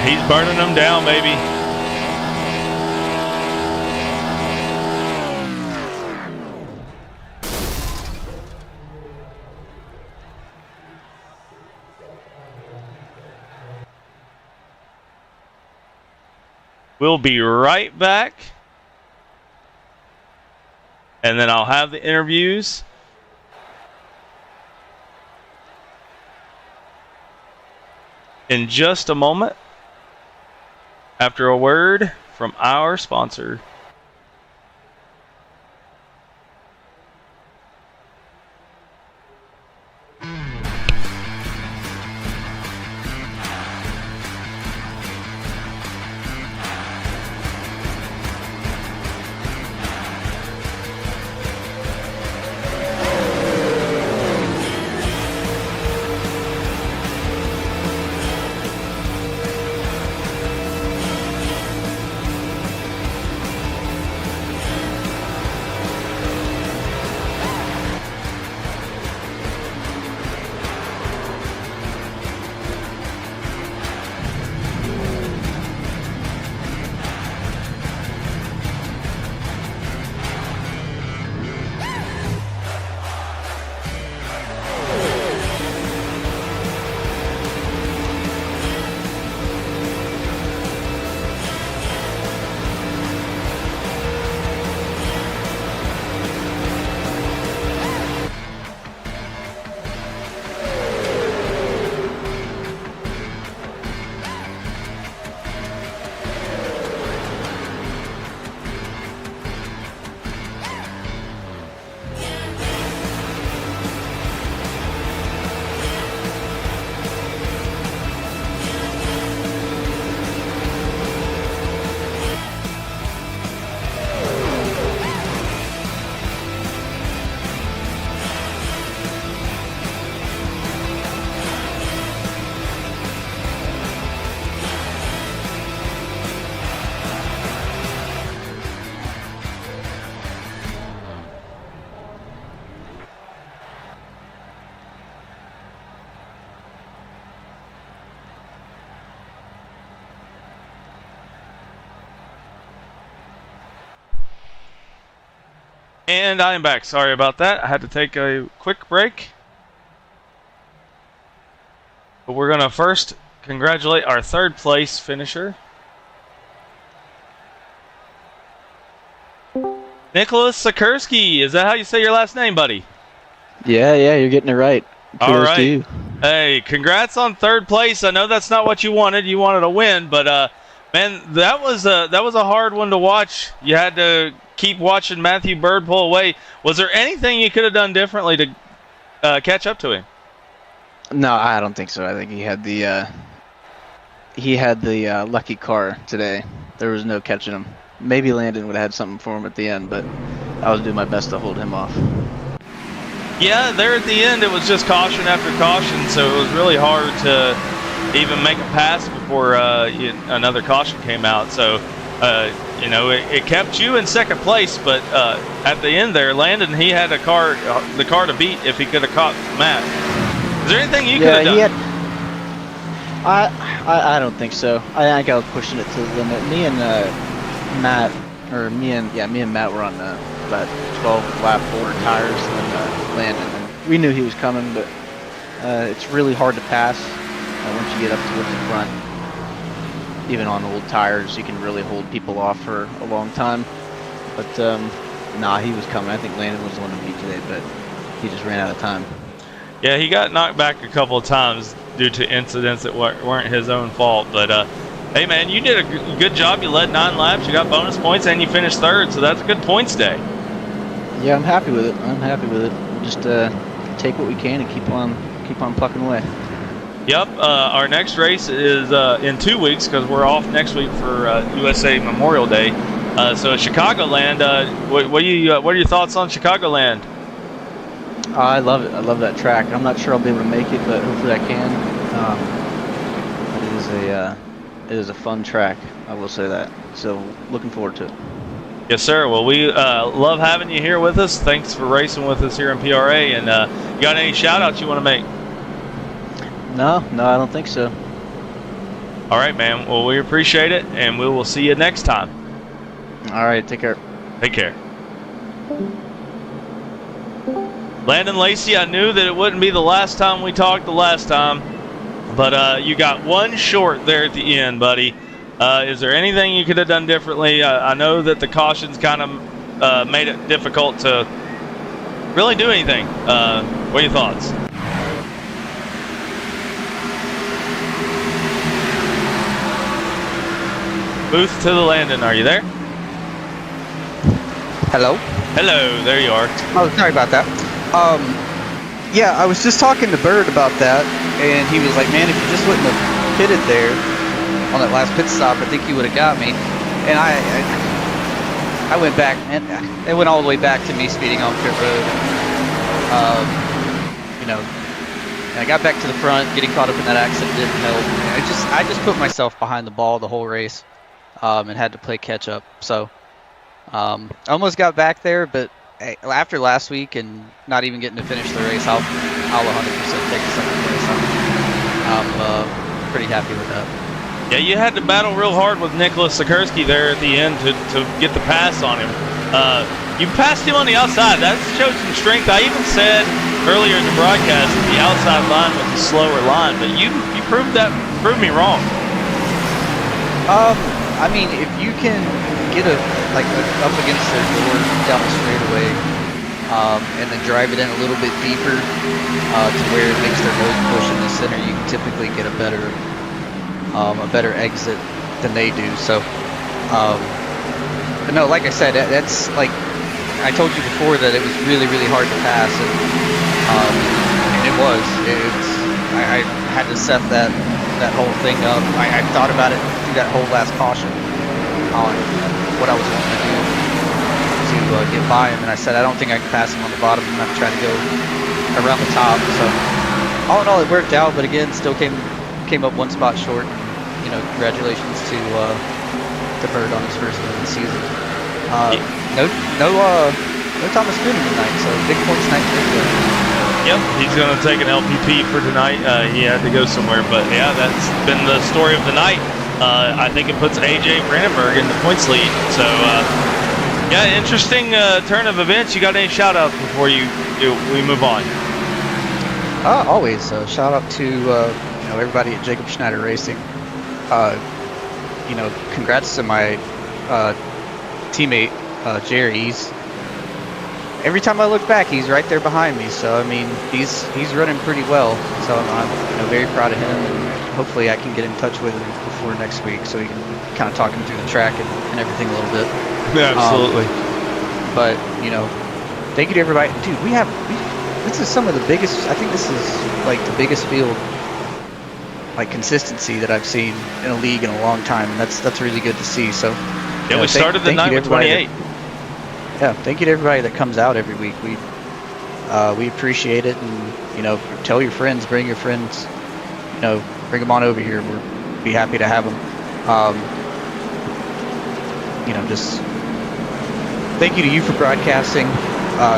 He's burning them down, baby. We'll be right back. And then I'll have the interviews. In just a moment. After a word from our sponsor. And I am back. Sorry about that. I had to take a quick break. But we're going to first congratulate our third place finisher, Nicholas Sikorsky. Is that how you say your last name, buddy? Yeah, you're getting it right. All Kudos right. to you. Hey, congrats on third place. I know that's not what you wanted. You wanted a win, but man, that was a hard one to watch. You had to keep watching Matthew Bird pull away. Was there anything you could have done differently to catch up to him? No, I don't think so. I think he had the lucky car today. There was no catching him. Maybe Landon would have had something for him at the end, but I was doing my best to hold him off. Yeah, there at the end it was just caution after caution, so it was really hard to even make a pass before another caution came out. So, it kept you in second place, but at the end there, Landon, he had the car to beat if he could have caught Matt. Is there anything you could have done? I don't think so. I think I was pushing it to the limit. Me and Matt were on about 12 lap older tires than Landon. And we knew he was coming, but it's really hard to pass once you get up towards the front. Even on old tires, you can really hold people off for a long time. But he was coming. I think Landon was the one to beat today, but he just ran out of time. Yeah, he got knocked back a couple of times due to incidents that weren't his own fault. But, hey, man, you did a good job. You led 9 laps. You got bonus points, and you finished third. So that's a good points day. Yeah, I'm happy with it. We'll just take what we can and keep on plucking away. Yep. Our next race is in 2 weeks because we're off next week for USA Memorial Day. So Chicagoland, what are your thoughts on Chicagoland? I love it. I love that track. I'm not sure I'll be able to make it, but hopefully I can. It is a fun track. I will say that. So looking forward to it. Yes, sir. Well, we love having you here with us. Thanks for racing with us here in PRA. And you got any shout-outs you want to make? No, I don't think so. All right, man. Well, we appreciate it, and we will see you next time. All right. Take care. Take care. Landon Lacey, I knew that it wouldn't be the last time we talked the last time, but you got one short there at the end, buddy. Is there anything you could have done differently? I know that the cautions kind of made it difficult to really do anything. What are your thoughts? Booth to the Landon, are you there? Hello? Hello, there you are. Oh, sorry about that. Yeah, I was just talking to Bird about that, and he was like, man, if you just wouldn't have pitted there on that last pit stop, I think you would have got me. And I went back, and it went all the way back to me speeding on pit road. And I got back to the front, getting caught up in that accident didn't help. I just put myself behind the ball the whole race, and had to play catch up. So, I almost got back there, but after last week and not even getting to finish the race, I'll 100% take the second place. I'm pretty happy with that. Yeah, you had to battle real hard with Nicholas Sikorsky there at the end to get the pass on him. You passed him on the outside. That showed some strength. I even said earlier in the broadcast that the outside line was a slower line, but you proved me wrong. I mean, if you can get up against their door down the straightaway, and then drive it in a little bit deeper to where it makes their nose push in the center, you can typically get a better exit than they do. So, but no, like I said, that's like I told you before that it was really, really hard to pass, and it was. I had to set that whole thing up. I thought about it through that whole last caution on what I was going to do to get by him, and I said I don't think I can pass him on the bottom. I'm going to try to go around the top. So all in all, it worked out, but again, still came up one spot short. Congratulations to Bird on his first win of the season. No Thomas Gooden tonight, so big points night for him. Yep, he's going to take an LPP for tonight. He had to go somewhere, but yeah, that's been the story of the night. I think it puts AJ Brandenburg in the points lead. So Yeah, interesting turn of events. You got any shout outs before we move on? Always. Shout out to everybody at Jacob Schneider Racing. Congrats to my teammate Jerry. Every time I look back, he's right there behind me. So I mean, he's running pretty well. So I'm very proud of him, and hopefully I can get in touch with him before next week, so we can kind of talk him through the track and everything a little bit. Yeah, absolutely. But thank you to everybody. Dude, this is some of the biggest. I think this is like the biggest field, like consistency that I've seen in a league in a long time, and that's really good to see. So yeah, we started the night with 28. Yeah, thank you to everybody that comes out every week. We appreciate it, and tell your friends, bring your friends, bring them on over here. We'll be happy to have them. Just thank you to you for broadcasting.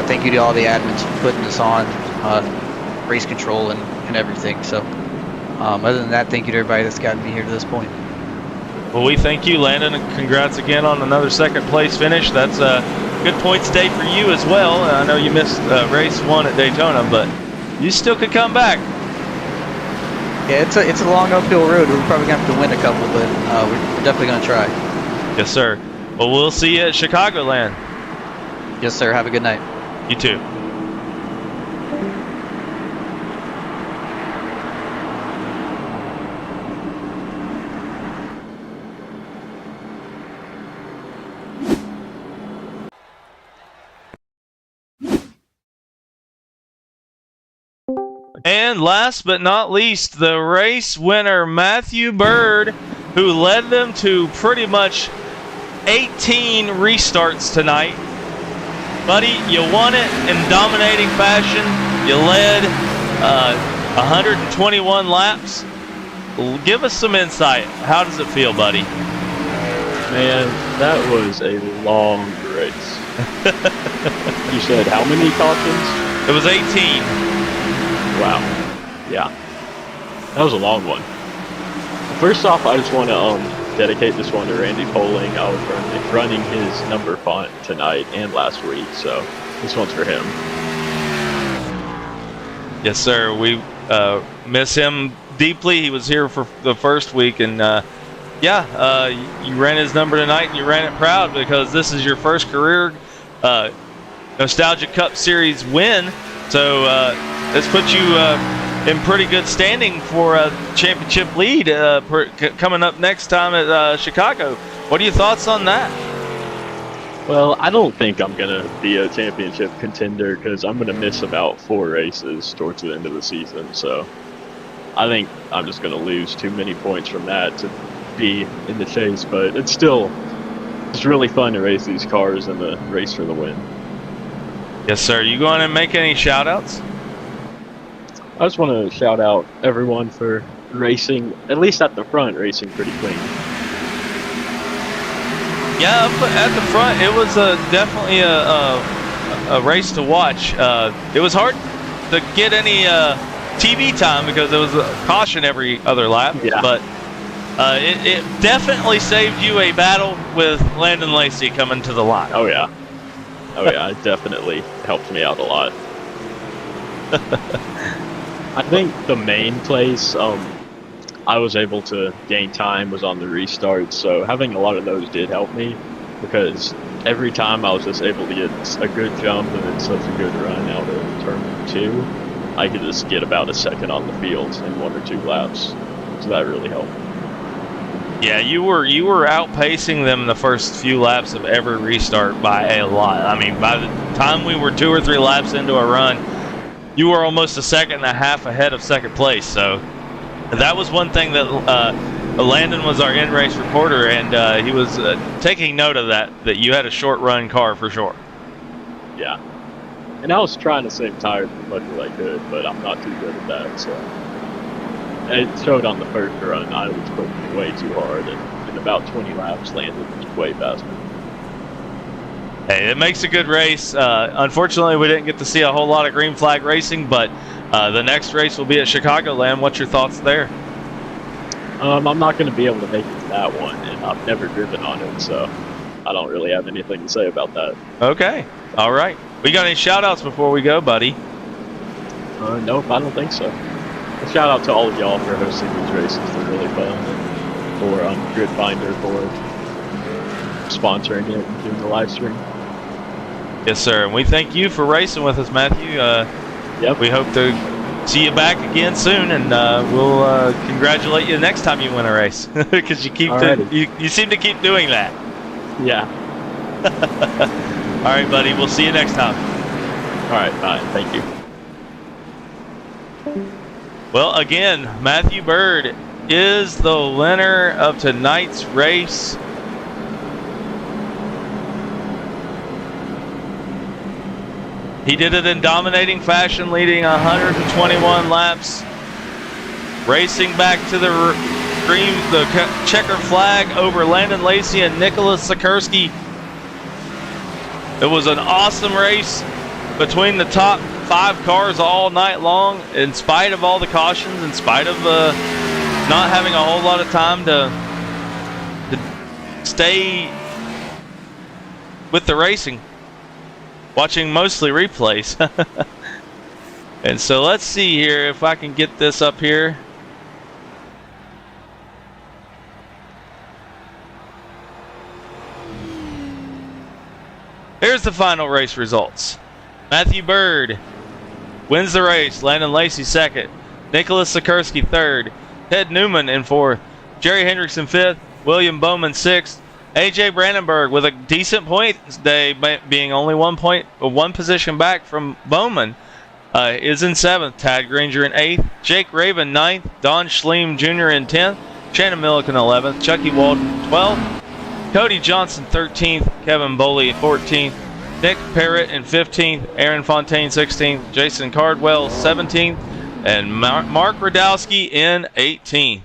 Thank you to all the admins for putting us on, race control and everything. So other than that, thank you to everybody that's gotten me here to this point. Well, we thank you, Landon, and congrats again on another second place finish. That's a good points day for you as well. I know you missed race 1 at Daytona, but you still could come back. Yeah, it's a long uphill road. We're probably going to have to win a couple, but we're definitely going to try. Yes, sir. Well, we'll see you at Chicagoland. Yes, sir. Have a good night. You too. And last but not least, the race winner, Matthew Bird, who led them to pretty much 18 restarts tonight. Buddy, you won it in dominating fashion. You led 121 laps. Give us some insight. How does it feel, buddy? Man, that was a long race. You said how many cautions? It was 18. Wow. Yeah. That was a long one. First off, I just want to dedicate this one to Randy Poling. I was running his number font tonight and last week, so this one's for him. Yes, sir. We miss him deeply. He was here for the first week, and you ran his number tonight, and you ran it proud because this is your first career Nostalgia Cup Series win. So this puts you in pretty good standing for a championship lead coming up next time at Chicago. What are your thoughts on that? Well, I don't think I'm going to be a championship contender because I'm going to miss about 4 races towards the end of the season. So I think I'm just going to lose too many points from that to be in the chase. But it's really fun to race these cars and the race for the win. Yes, sir. You going to make any shout-outs? I just want to shout out everyone for racing, at least at the front, racing pretty clean. Yeah, at the front, it was definitely a race to watch. It was hard to get any TV time because there was a caution every other lap. Yeah. But it definitely saved you a battle with Landon Lacey coming to the line. Oh, yeah. Oh, yeah, it definitely helped me out a lot. I think the main place I was able to gain time was on the restarts, so having a lot of those did help me because every time I was just able to get a good jump and then such a good run out of turn 2, I could just get about a second on the field in 1 or 2 laps, so that really helped. Yeah, you were outpacing them the first few laps of every restart by a lot. I mean, by the time we were 2 or 3 laps into a run, you were almost a second and a half ahead of second place. So that was one thing that Landon was our in-race reporter, and he was taking note of that you had a short-run car for sure. Yeah. And I was trying to save tires as much as I could, but I'm not too good at that, so. It showed on the first run. I was pushing way too hard, and in about 20 laps, Landon was way faster. Hey, it makes a good race. Unfortunately, we didn't get to see a whole lot of green flag racing, but the next race will be at Chicagoland. What's your thoughts there? I'm not going to be able to make it to that one, and I've never driven on it, so I don't really have anything to say about that. Okay. All right. We got any shout outs before we go, buddy? Nope, I don't think so. A shout out to all of y'all for hosting these races. They're really fun. And for Grid Finder for sponsoring it and doing the live stream. Yes, sir. And we thank you for racing with us, Matthew. Yep. We hope to see you back again soon, and we'll congratulate you next time you win a race because you seem to keep doing that. Yeah. All right, buddy. We'll see you next time. All right. Bye. Thank you. Well, again, Matthew Bird is the winner of tonight's race. He did it in dominating fashion, leading 121 laps, racing back to the checker flag over Landon Lacey and Nicholas Sikorsky. It was an awesome race between the top 5 cars all night long, in spite of all the cautions, in spite of not having a whole lot of time to stay with the racing. Watching mostly replays. And so let's see here if I can get this up here. Here's the final race results. Matthew Bird wins the race. Landon Lacey second. Nicholas Sikorsky third. Ted Newman in fourth. Jerry Hendrickson fifth. William Bowman sixth. AJ Brandenburg with a decent points day, being only 1 position back from Bowman, is in 7th. Tad Granger in 8th. Jake Raven 9th. Don Schleem Jr. in 10th. Shannon Milliken 11th. Chucky Walden 12th. Cody Johnson 13th. Kevin Boley 14th. Nick Parrott in 15th. Aaron Fontaine 16th. Jason Cardwell 17th. And Mark Radowski in 18th.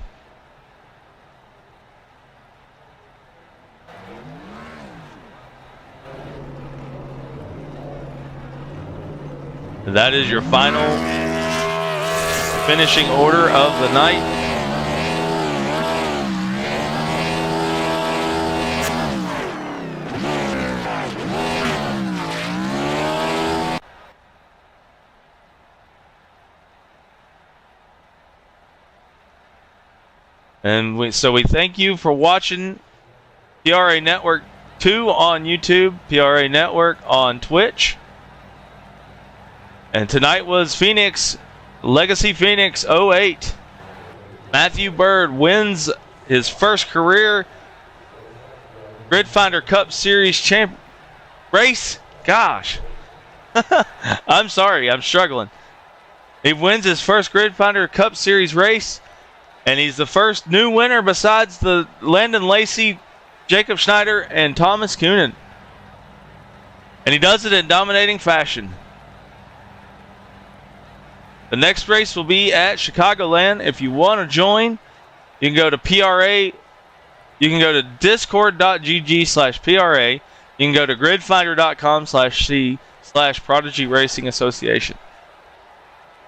That is your final finishing order of the night. And we thank you for watching PRA Network 2 on YouTube, PRA Network on Twitch. And tonight was Phoenix, Legacy Phoenix 08. Matthew Bird wins his first career Grid Finder Cup Series race. Gosh. I'm sorry, I'm struggling. He wins his first Grid Finder Cup Series race, and he's the first new winner besides the Landon Lacey, Jacob Schneider, and Thomas Coonan. And he does it in dominating fashion. The next race will be at Chicagoland. If you want to join, you can go to PRA. You can go to discord.gg/PRA. You can go to gridfinder.com/C/Prodigy Racing Association.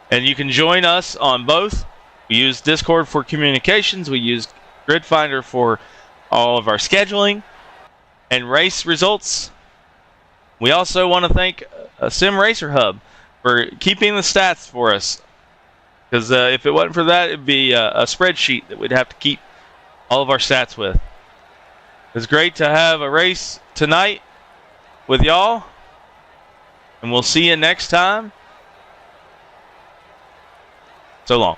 And you can join us on both. We use Discord for communications. We use Gridfinder for all of our scheduling and race results. We also want to thank Sim Racer Hub for keeping the stats for us, because if it wasn't for that, it'd be a spreadsheet that we'd have to keep all of our stats with. It's great to have a race tonight with y'all, and we'll see you next time. So long.